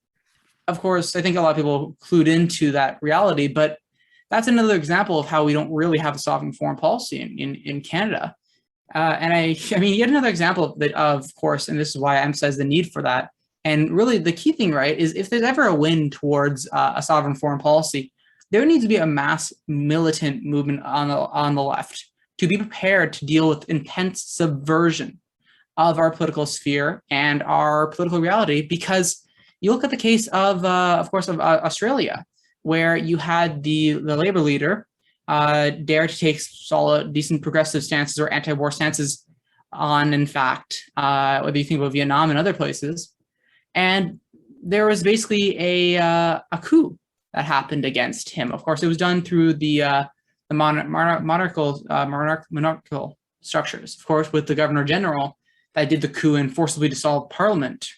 of course, I think a lot of people clued into that reality, but that's another example of how we don't really have a sovereign foreign policy in Canada. And I mean, yet another example of course, and this is why I emphasize the need for that. And really the key thing, right, is if there's ever a win towards a sovereign foreign policy, there needs to be a mass militant movement on the left to be prepared to deal with intense subversion of our political sphere and our political reality. Because you look at the case of course, of Australia, where you had the labor leader dare to take solid, decent progressive stances or anti-war stances on, in fact, whether you think about Vietnam and other places. And there was basically a coup that happened against him. Of course, it was done through the monarchical structures, of course, with the governor general that did the coup and forcibly dissolved parliament,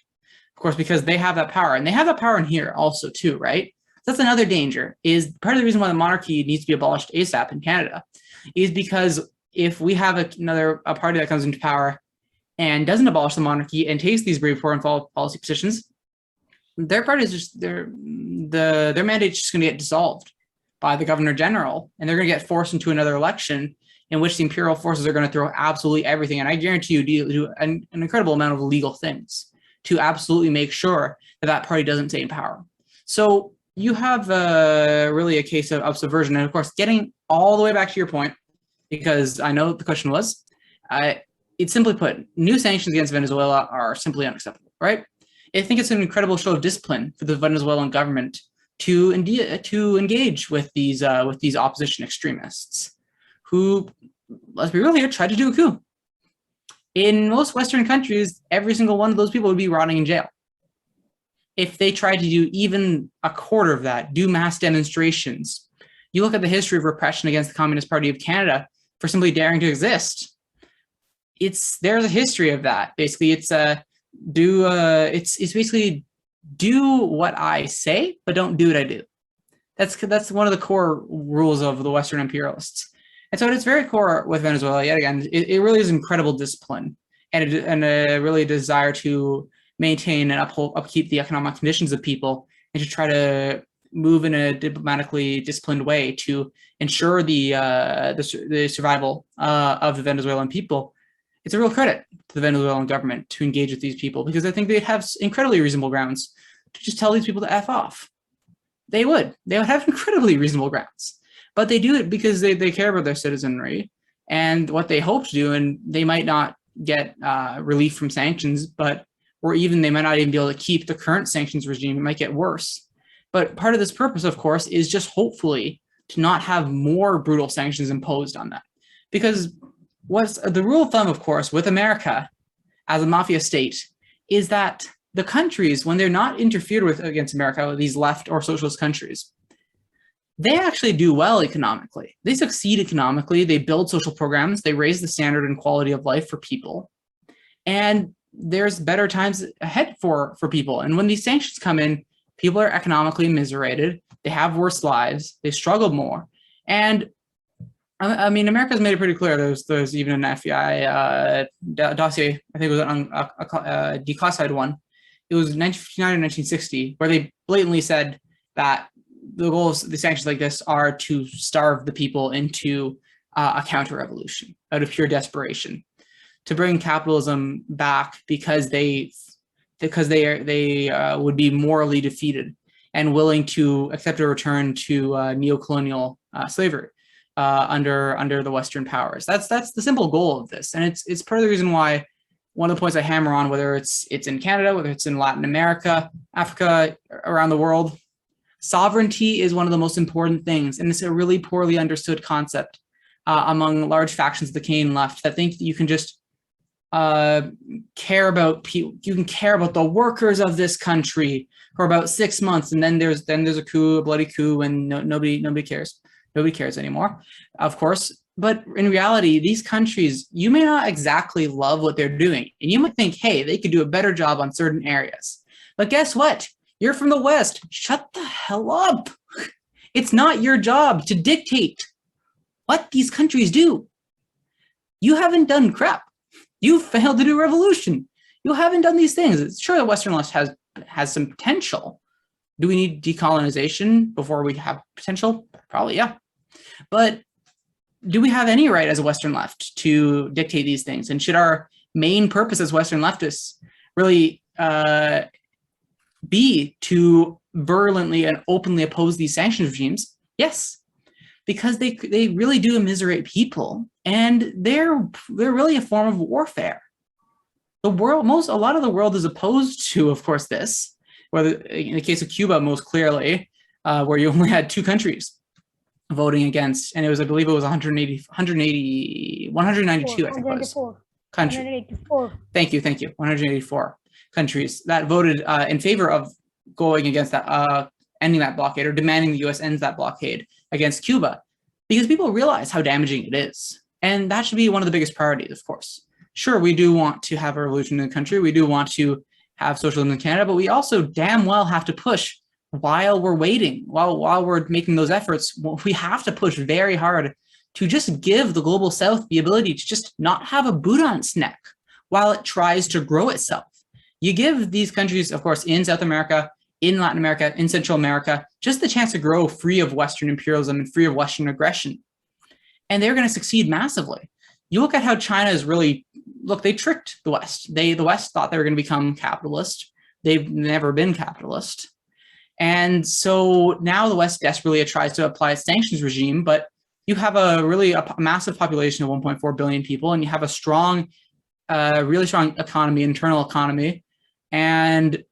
of course, because they have that power. And they have that power in here also too, right? That's another danger, is part of the reason why the monarchy needs to be abolished ASAP in Canada is because if we have a party that comes into power and doesn't abolish the monarchy and takes these brave foreign policy positions, their party is just, their mandate is just going to get dissolved by the governor general, and they're going to get forced into another election in which the imperial forces are going to throw absolutely everything. And I guarantee you do an incredible amount of legal things to absolutely make sure that party doesn't stay in power. So you have really a case of subversion. And of course, getting all the way back to your point, because I know the question was, it's simply put, new sanctions against Venezuela are simply unacceptable, right? I think it's an incredible show of discipline for the Venezuelan government to engage with these opposition extremists who, let's be real here, tried to do a coup. In most Western countries, every single one of those people would be rotting in jail. If they tried to do even a quarter of that, do mass demonstrations, you look at the history of repression against the Communist Party of Canada for simply daring to exist. There's a history of that. Basically, it's basically do what I say, but don't do what I do. That's one of the core rules of the Western imperialists. And so at its very core with Venezuela, yet again, it really is incredible discipline and a really desire to maintain and upkeep the economic conditions of people, and to try to move in a diplomatically disciplined way to ensure the survival of the Venezuelan people. It's a real credit to the Venezuelan government to engage with these people, because I think they'd have incredibly reasonable grounds to just tell these people to F off. They would have incredibly reasonable grounds, but they do it because they care about their citizenry and what they hope to do, and they might not get relief from sanctions, or even they might not even be able to keep the current sanctions regime. It might get worse. But part of this purpose, of course, is just hopefully to not have more brutal sanctions imposed on them. Because what's the rule of thumb, of course, with America as a mafia state is that the countries, when they're not interfered with against America, these left or socialist countries, they actually do well economically. They succeed economically. They build social programs. They raise the standard and quality of life for people. And there's better times ahead for people. And when these sanctions come in, people are economically immiserated. They have worse lives. They struggle more. And I mean, America's made it pretty clear. There's even an FBI dossier, I think it was a declassified one. It was 1959 or 1960, where they blatantly said that the goals of the sanctions like this are to starve the people into a counter-revolution out of pure desperation, to bring capitalism back because they would be morally defeated and willing to accept a return to neo-colonial slavery under the Western powers. That's the simple goal of this, and it's part of the reason why one of the points I hammer on, whether it's in Canada, whether it's in Latin America, Africa, around the world, sovereignty is one of the most important things, and it's a really poorly understood concept among large factions of the Canadian left that think that you can just care about people. You can care about the workers of this country for about 6 months, and then there's a coup, a bloody coup, and nobody cares. Nobody cares anymore, of course. But in reality, these countries, you may not exactly love what they're doing, and you might think, hey, they could do a better job on certain areas. But guess what? You're from the West. Shut the hell up. It's not your job to dictate what these countries do. You haven't done crap. You failed to do revolution. You haven't done these things. Sure, the Western left has some potential. Do we need decolonization before we have potential? Probably, yeah. But do we have any right as a Western left to dictate these things? And should our main purpose as Western leftists really be to virulently and openly oppose these sanctions regimes? Yes, because they really do immiserate people, and they're really a form of warfare. A lot of the world is opposed to, of course, this. Whether in the case of Cuba, most clearly, where you only had 2 countries voting against, and I believe it was 192, I think it was. Country. 184. Thank you. 184 countries that voted in favor of going against that, ending that blockade, or demanding the U.S. ends that blockade against Cuba, because people realize how damaging it is. And that should be one of the biggest priorities, of course. Sure, we do want to have a revolution in the country. We do want to have socialism in Canada, but we also damn well have to push while we're waiting, while we're making those efforts. We have to push very hard to just give the global South the ability to just not have a boot on its neck while it tries to grow itself. You give these countries, of course, in South America, in Latin America, in Central America, just the chance to grow free of Western imperialism and free of Western aggression. And they're going to succeed massively. You look at how China is really, they tricked the West. The West thought they were going to become capitalist. They've never been capitalist. And so now the West desperately tries to apply a sanctions regime, but you have a massive population of 1.4 billion people, and you have a strong, really strong economy, internal economy. And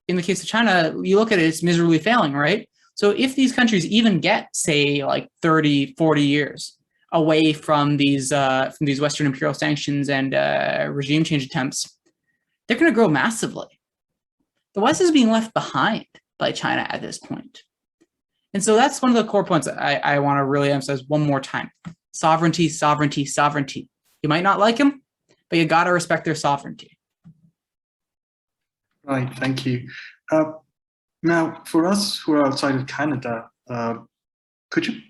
in the case of China, you look at it, it's miserably failing, right? So if these countries even get, say, like 30, 40 years away from these Western imperial sanctions and regime change attempts, they're going to grow massively. The West is being left behind by China at this point. And so that's one of the core points I want to really emphasize one more time. Sovereignty, sovereignty, sovereignty. You might not like them, but you got to respect their sovereignty. Right, thank you. Now, for us who are outside of Canada, could you,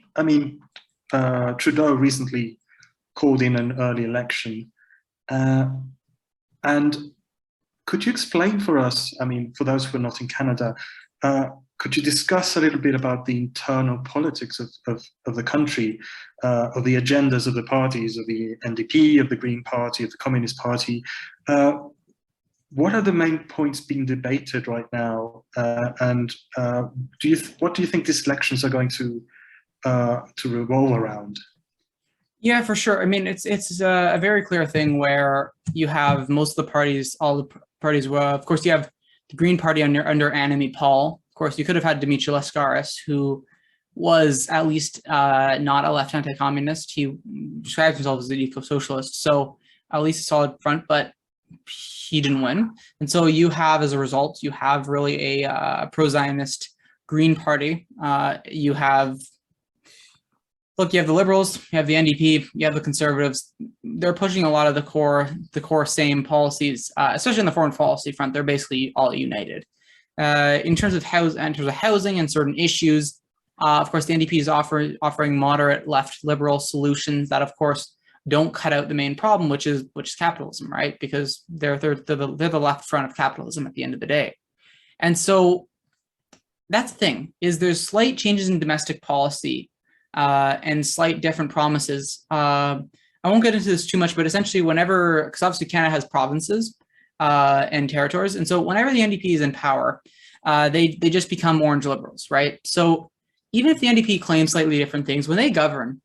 Trudeau recently called in an early election. And could you explain for us, for those who are not in Canada, could you discuss a little bit about the internal politics of the country, of the agendas of the parties, of the NDP, of the Green Party, of the Communist Party? What are the main points being debated right now? And what do you think these elections are going to revolve around? Yeah, for sure. It's a very clear thing where you have most of the parties, all the parties. Of course, you have the Green Party under Annamie Paul. Of course, you could have had Delusion, who was at least not a left anti-communist. He describes himself as an eco-socialist, so at least a solid front, but he didn't win. And so you have, as a result, you have really a pro-Zionist Green Party. You have the Liberals, you have the NDP, you have the Conservatives. They're pushing a lot of the core same policies, especially on the foreign policy front. They're basically all united. In terms of housing and certain issues, of course, the NDP is offering moderate left liberal solutions that, of course, don't cut out the main problem, which is capitalism, right? Because they're the left front of capitalism at the end of the day. And so that's the thing, is there's slight changes in domestic policy and slight different promises. I won't get into this too much, but essentially because obviously Canada has provinces and territories, and so whenever the NDP is in power, they just become orange liberals, right? So even if the NDP claims slightly different things, when they govern,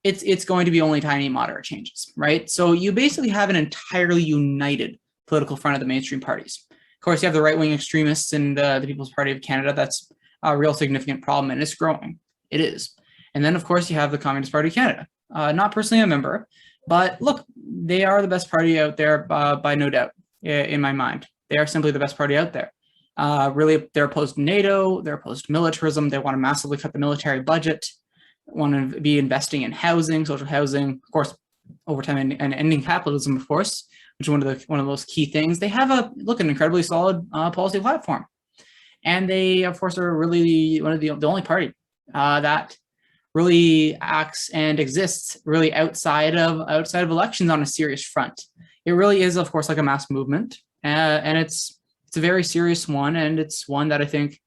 it's going to be only tiny moderate changes, right? So you basically have an entirely united political front of the mainstream parties. Of course, you have the right-wing extremists in the People's Party of Canada. That's a real significant problem, and it's growing. It is. And then, of course, you have the Communist Party of Canada. Not personally a member, but look, they are the best party out there by no doubt, in my mind. They are simply the best party out there. Really, they're opposed to NATO, they're opposed to militarism, they want to massively cut the military budget, want to be investing in housing, social housing, of course, over time, and ending capitalism, of course, which is one of those key things. They have an incredibly solid policy platform. And they, of course, are really one of the only party that really acts and exists really outside of elections on a serious front. It really is, of course, like a mass movement, and it's a very serious one, and it's one that I think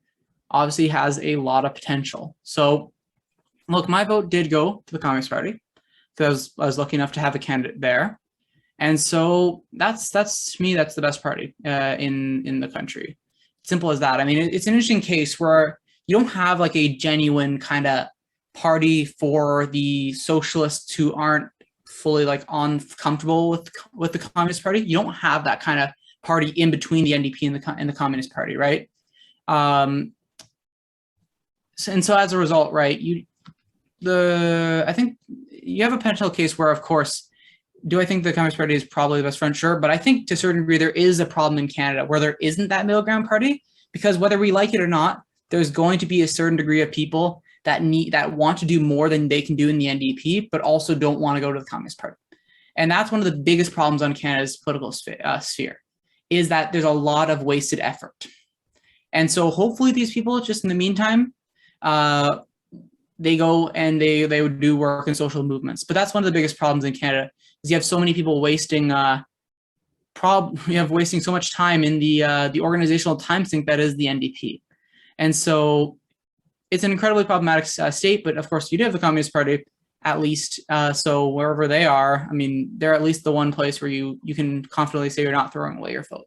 obviously has a lot of potential. So, look, my vote did go to the Communist Party because I was lucky enough to have a candidate there, and so that's to me, that's the best party in the country. Simple as that. It's an interesting case where you don't have like a genuine kind of party for the socialists who aren't fully comfortable with the Communist Party. You don't have that kind of party in between the NDP and the Communist Party, right? And so as a result, right, I think you have a potential case where, of course, do I think the Communist Party is probably the best front? Sure, but I think to a certain degree there is a problem in Canada where there isn't that middle ground party, because whether we like it or not, there's going to be a certain degree of people that want to do more than they can do in the NDP, but also don't want to go to the Communist Party. And that's one of the biggest problems on Canada's political sphere, is that there's a lot of wasted effort. And so hopefully these people, just in the meantime, they go and they would do work in social movements. But that's one of the biggest problems in Canada, is you have so many people wasting wasting so much time in the organizational time sink that is the NDP. And so it's an incredibly problematic state, but of course you do have the Communist Party, at least. So wherever they are, they're at least the one place where you can confidently say you're not throwing away your vote.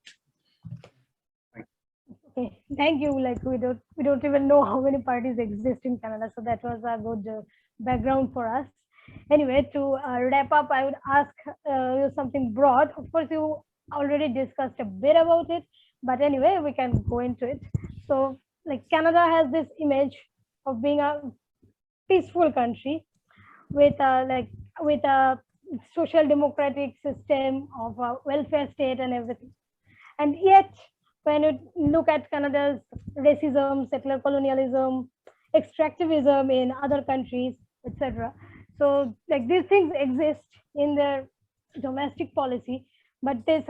Okay, thank you. We don't even know how many parties exist in Canada, so that was a good background for us. Anyway, to wrap up, I would ask you something broad. Of course, you already discussed a bit about it, but anyway, we can go into it. So, like, Canada has this image of being a peaceful country with a social democratic system of a welfare state and everything. And yet, when you look at Canada's racism, settler colonialism, extractivism in other countries, etc. So, like, these things exist in their domestic policy, but this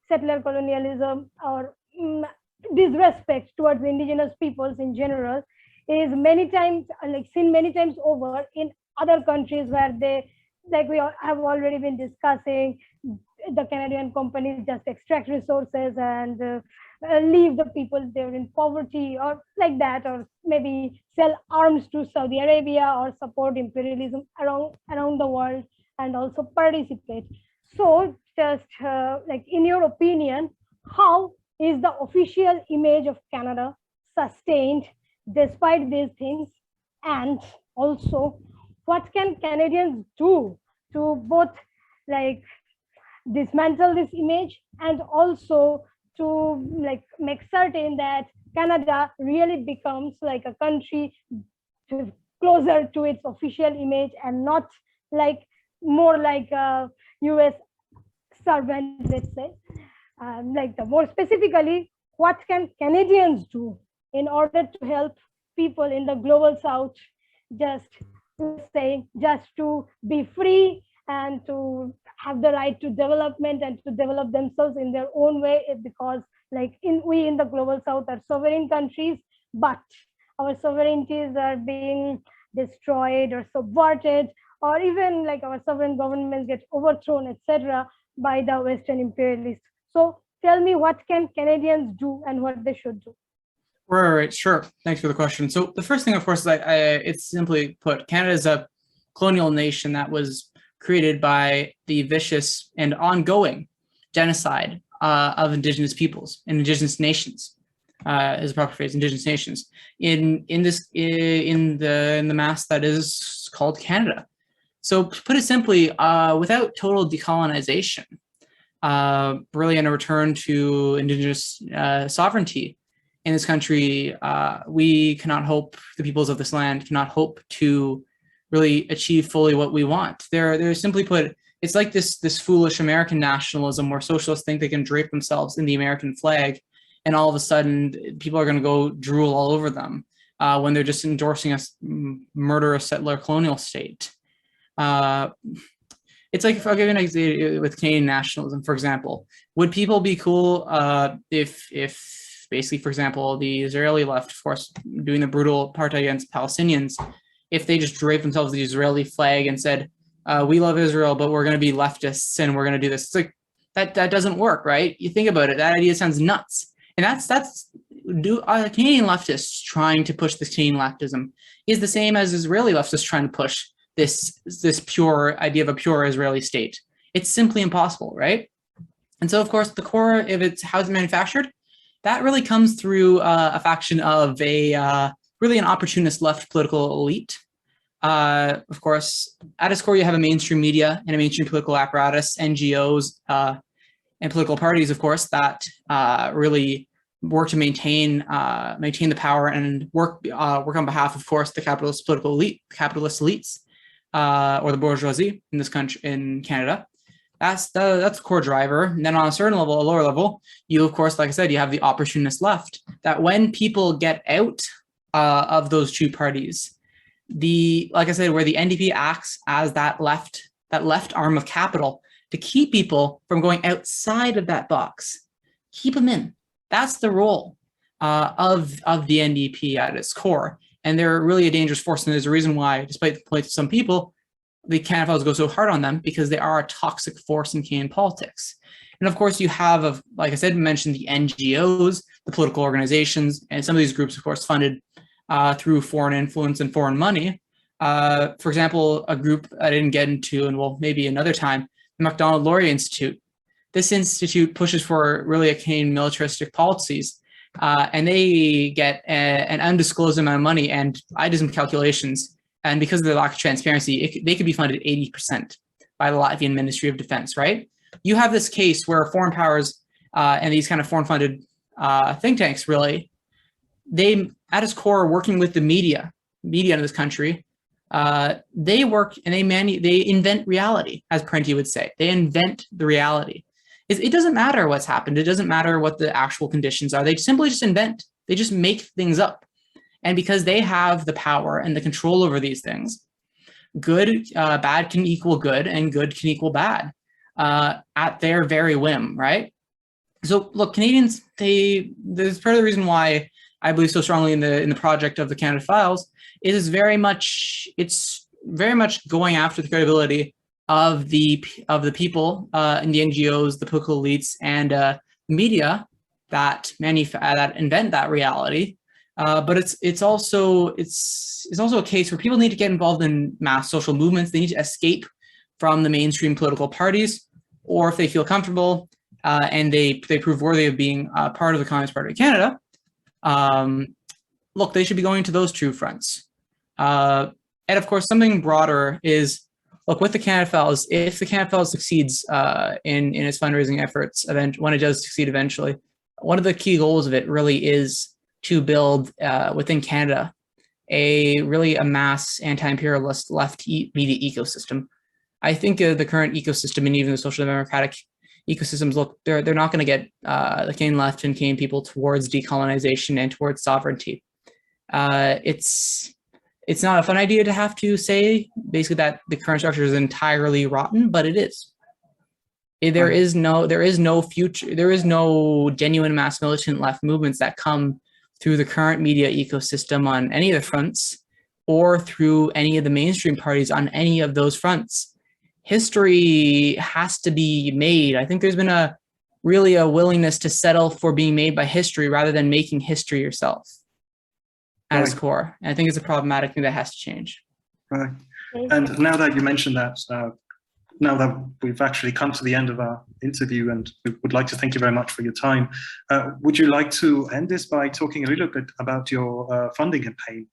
settler colonialism or disrespect towards indigenous peoples in general is many times seen many times over in other countries where they, like we have already been discussing, the Canadian companies just extract resources and leave the people there in poverty or like that, or maybe sell arms to Saudi Arabia or support imperialism around the world and also participate. So just like, in your opinion, how is the official image of Canada sustained despite these things? And also, what can Canadians do to both like dismantle this image and also to like make certain that Canada really becomes like a country closer to its official image and not like more like a US servant, let's say. Like, the more specifically, what can Canadians do in order to help people in the global South just to be free and to have the right to development and to develop themselves in their own way? Because like, we in the global South are sovereign countries, but our sovereignties are being destroyed or subverted, or even like our sovereign governments get overthrown, etc., by the Western imperialists. So tell me, what can Canadians do and what they should do? Right, sure. Thanks for the question. So the first thing, of course, is it's simply put, Canada is a colonial nation that was created by the vicious and ongoing genocide of Indigenous peoples and Indigenous nations, is a proper phrase, Indigenous nations, in the mass that is called Canada. So to put it simply, without total decolonization, really in a return to Indigenous sovereignty in this country, we cannot hope, the peoples of this land cannot hope to really achieve fully what we want. They're simply put, it's like this foolish American nationalism where socialists think they can drape themselves in the American flag, and all of a sudden people are going to go drool all over them when they're just endorsing a murderous settler colonial state. It's like, if I'll give you an example with Canadian nationalism, for example, would people be cool if basically, for example, the Israeli left, of course, doing the brutal apartheid against Palestinians, if they just draped themselves the Israeli flag and said, we love Israel, but we're going to be leftists and we're going to do this? It's like, that doesn't work, right? You think about it, that idea sounds nuts. And that's Canadian leftists trying to push this Canadian leftism is the same as Israeli leftists trying to push this pure idea of a pure Israeli state. It's simply impossible, right? And so, of course, the core of it's how it's manufactured, that really comes through a faction of really an opportunist left political elite. Of course, at its core, you have a mainstream media and a mainstream political apparatus, NGOs, and political parties, of course, that really work to maintain the power and work on behalf, of course, the capitalist political elite, capitalist elites, or the bourgeoisie in this country, in Canada. That's the core driver. And then on a certain level, a lower level, you, of course, like I said, you have the opportunist left, that when people get out of those two parties, like I said, where the NDP acts as that left arm of capital to keep people from going outside of that box, keep them in. That's the role of the NDP at its core. And they're really a dangerous force. And there's a reason why, despite the points of some people, the Canada Files go so hard on them, because they are a toxic force in Canadian politics. And of course, you have, like I said, mentioned the NGOs, the political organizations, and some of these groups, of course, funded through foreign influence and foreign money. For example, a group I didn't get into, and well, maybe another time, the Macdonald-Laurier Institute. This institute pushes for really a Canadian militaristic policies, and they get an undisclosed amount of money. And I did some calculations, and because of the lack of transparency, they could be funded 80% by the Latvian Ministry of Defense, right? You have this case where foreign powers and these kind of foreign-funded think tanks, really, they, at its core, are working with the media in this country. They work and they invent reality, as Parenti would say. They invent the reality. It doesn't matter what's happened. It doesn't matter what the actual conditions are. They simply just invent. They just make things up. And because they have the power and the control over these things, bad can equal good and good can equal bad at their very whim, right? So look, Canadians, there's part of the reason why I believe so strongly in the project of the Canada Files is it's very much going after the credibility of the people and the NGOs, the political elites, and media that invent that reality. But it's also a case where people need to get involved in mass social movements. They need to escape from the mainstream political parties, or if they feel comfortable and they prove worthy of being part of the Communist Party of Canada, look, they should be going to those two fronts. And of course, something broader is, look, with the Canada Files, if the Canada Files succeeds in its fundraising efforts, when it does succeed eventually, one of the key goals of it really is to build within Canada a mass anti-imperialist left media ecosystem. I think the current ecosystem and even the social democratic ecosystems, look, they're not going to get the Canadian left and Canadian people towards decolonization and towards sovereignty. It's not a fun idea to have to say basically that the current structure is entirely rotten, but it is. There is no future. There is no genuine mass militant left movements that come through the current media ecosystem on any of the fronts, or through any of the mainstream parties on any of those fronts. History has to be made. I think there's been a willingness to settle for being made by history rather than making history yourself at its core. And I think it's a problematic thing that has to change. Right. And now that you mentioned that, now that we've actually come to the end of our interview, and we would like to thank you very much for your time, would you like to end this by talking a little bit about your funding campaign?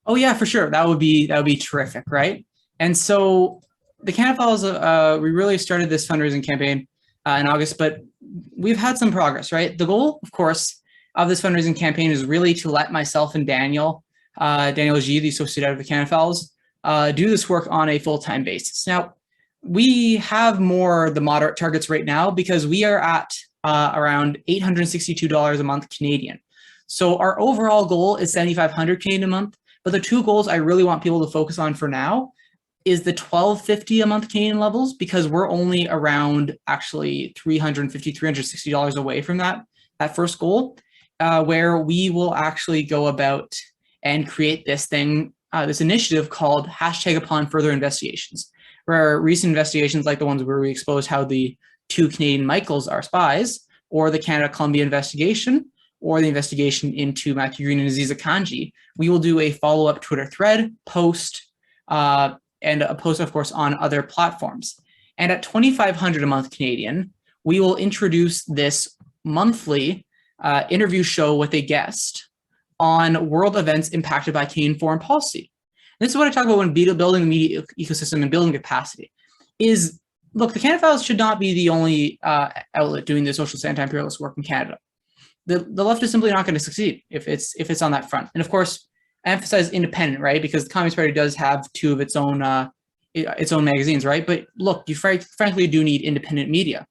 Oh yeah, for sure. That would be terrific, right? And so the Canada Files, we really started this fundraising campaign in August, but we've had some progress, right? The goal, of course, of this fundraising campaign is really to let myself and Daniel G, the associate editor of the Canada Files, do this work on a full-time basis. Now, we have the moderate targets right now because we are at around $862 a month Canadian. So our overall goal is $7,500 Canadian a month, but the two goals I really want people to focus on for now is the $1,250 a month Canadian levels, because we're only around actually $350, $360 away from that first goal, where we will actually go about and create this thing, this initiative called #UponFurtherInvestigations, where recent investigations like the ones where we exposed how the two Canadian Michaels are spies, or the Canada-Colombia investigation, or the investigation into Matthew Green and Aziza Kanji, we will do a follow-up Twitter thread, post, and a post, of course, on other platforms. And at $2,500 a month Canadian, we will introduce this monthly interview show with a guest on world events impacted by Canadian foreign policy. And this is what I talk about when building the media ecosystem and building capacity. Look, the Canada Files should not be the only outlet doing the socialist anti-imperialist work in Canada. The left is simply not going to succeed if it's on that front. And of course, I emphasize independent, right? Because the Communist Party does have two of its own magazines, right? But look, you frankly do need independent media,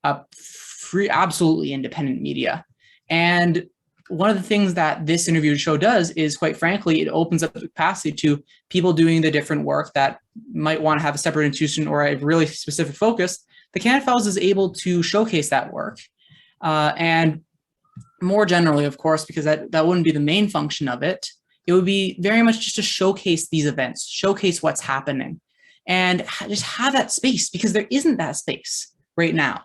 absolutely independent media. And one of the things that this interview show does is, quite frankly, it opens up the capacity to people doing the different work that might want to have a separate institution or a really specific focus. The Canada Files is able to showcase that work. And more generally, of course, because that wouldn't be the main function of it, it would be very much just to showcase these events, showcase what's happening, and just have that space, because there isn't that space right now.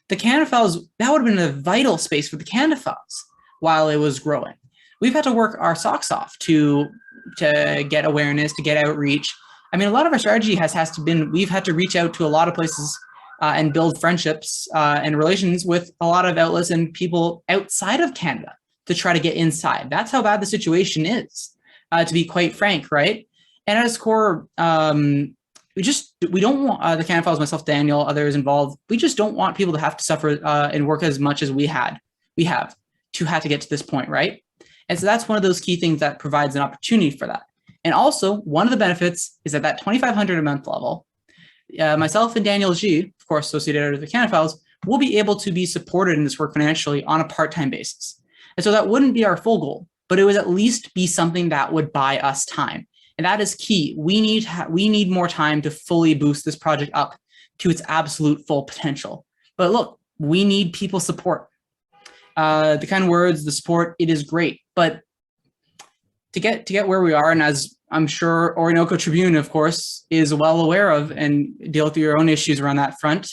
The Canada Files, that would have been a vital space for the Canada Files while it was growing. We've had to work our socks off to get awareness, to get outreach. I mean, a lot of our strategy has been, we've had to reach out to a lot of places and build friendships and relations with a lot of outlets and people outside of Canada to try to get inside. That's how bad the situation is, to be quite frank, right? And at its core, we don't want the Canada Files, myself, Daniel, others involved. We just don't want people to have to suffer and work as much as we have to get to this point, right? And so that's one of those key things that provides an opportunity for that. And also, one of the benefits is that $2,500 a month level, myself and Daniel G, of course, associate editor of the Canada Files, will be able to be supported in this work financially on a part-time basis. And so that wouldn't be our full goal, but it would at least be something that would buy us time. And that is key. We need more time to fully boost this project up to its absolute full potential. But look, we need people's support. The kind words, the support, it is great. But to get where we are, and as I'm sure Orinoco Tribune, of course, is well aware of and deal with your own issues around that front,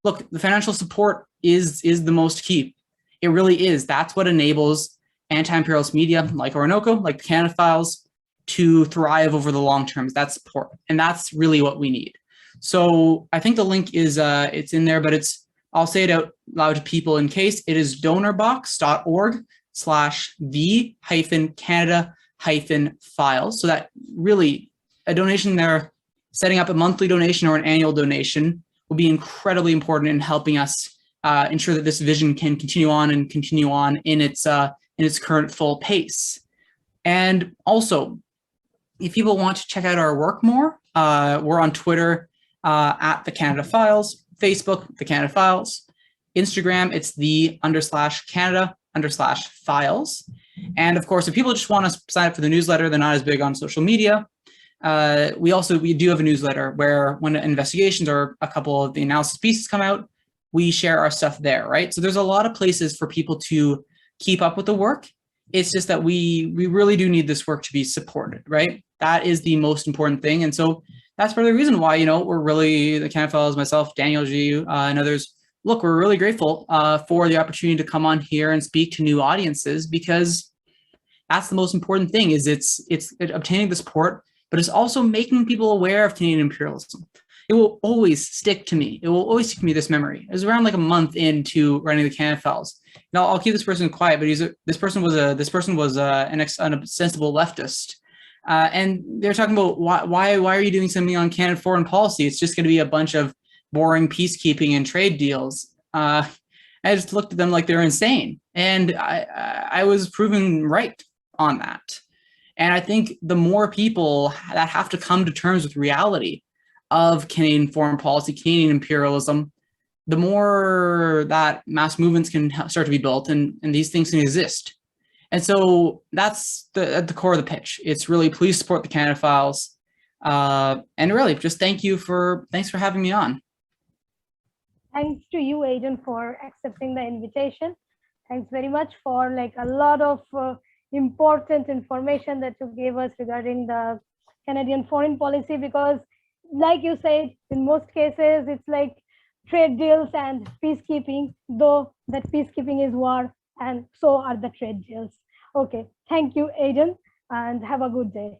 look, the financial support is the most key. It really is. That's what enables anti-imperialist media like Orinoco, like the Canada Files, to thrive over the long term. That support, and that's really what we need. So I think the link is it's in there, but I'll say it out loud to people in case. It is donorbox.org/the-Canada-Files. So that really a donation there, setting up a monthly donation or an annual donation will be incredibly important in helping us ensure that this vision can continue on in its current full pace. And also, if people want to check out our work more, we're on Twitter at the Canada Files, Facebook, the Canada Files, Instagram, it's the_Canada_Files. And of course, if people just want to sign up for the newsletter, they're not as big on social media. We do have a newsletter where when investigations or a couple of the analysis pieces come out, we share our stuff there, right? So there's a lot of places for people to keep up with the work. It's just that we really do need this work to be supported, right? That is the most important thing. And so that's part of the reason why, we're really, the Canada Files, myself, Daniel G, and others, look, we're really grateful for the opportunity to come on here and speak to new audiences, because that's the most important thing, is it's obtaining the support, but it's also making people aware of Canadian imperialism. It will always stick to me. It will always stick to me, this memory. It was around like a month into running the Canada Files. Now I'll keep this person quiet, but this person was an ostensible leftist, and they're talking about why are you doing something on Canadian foreign policy? It's just going to be a bunch of boring peacekeeping and trade deals. I just looked at them like they're insane, and I was proven right on that. And I think the more people that have to come to terms with reality of Canadian foreign policy, Canadian imperialism, the more that mass movements can start to be built and these things can exist. And so that's at the core of the pitch. It's really, please support the Canada Files. And really just thanks for having me on. Thanks to you, Aidan, for accepting the invitation. Thanks very much for a lot of important information that you gave us regarding the Canadian foreign policy, because like you said, in most cases, it's like trade deals and peacekeeping, though that peacekeeping is war, and so are the trade deals. Okay, thank you, Aidan, and have a good day.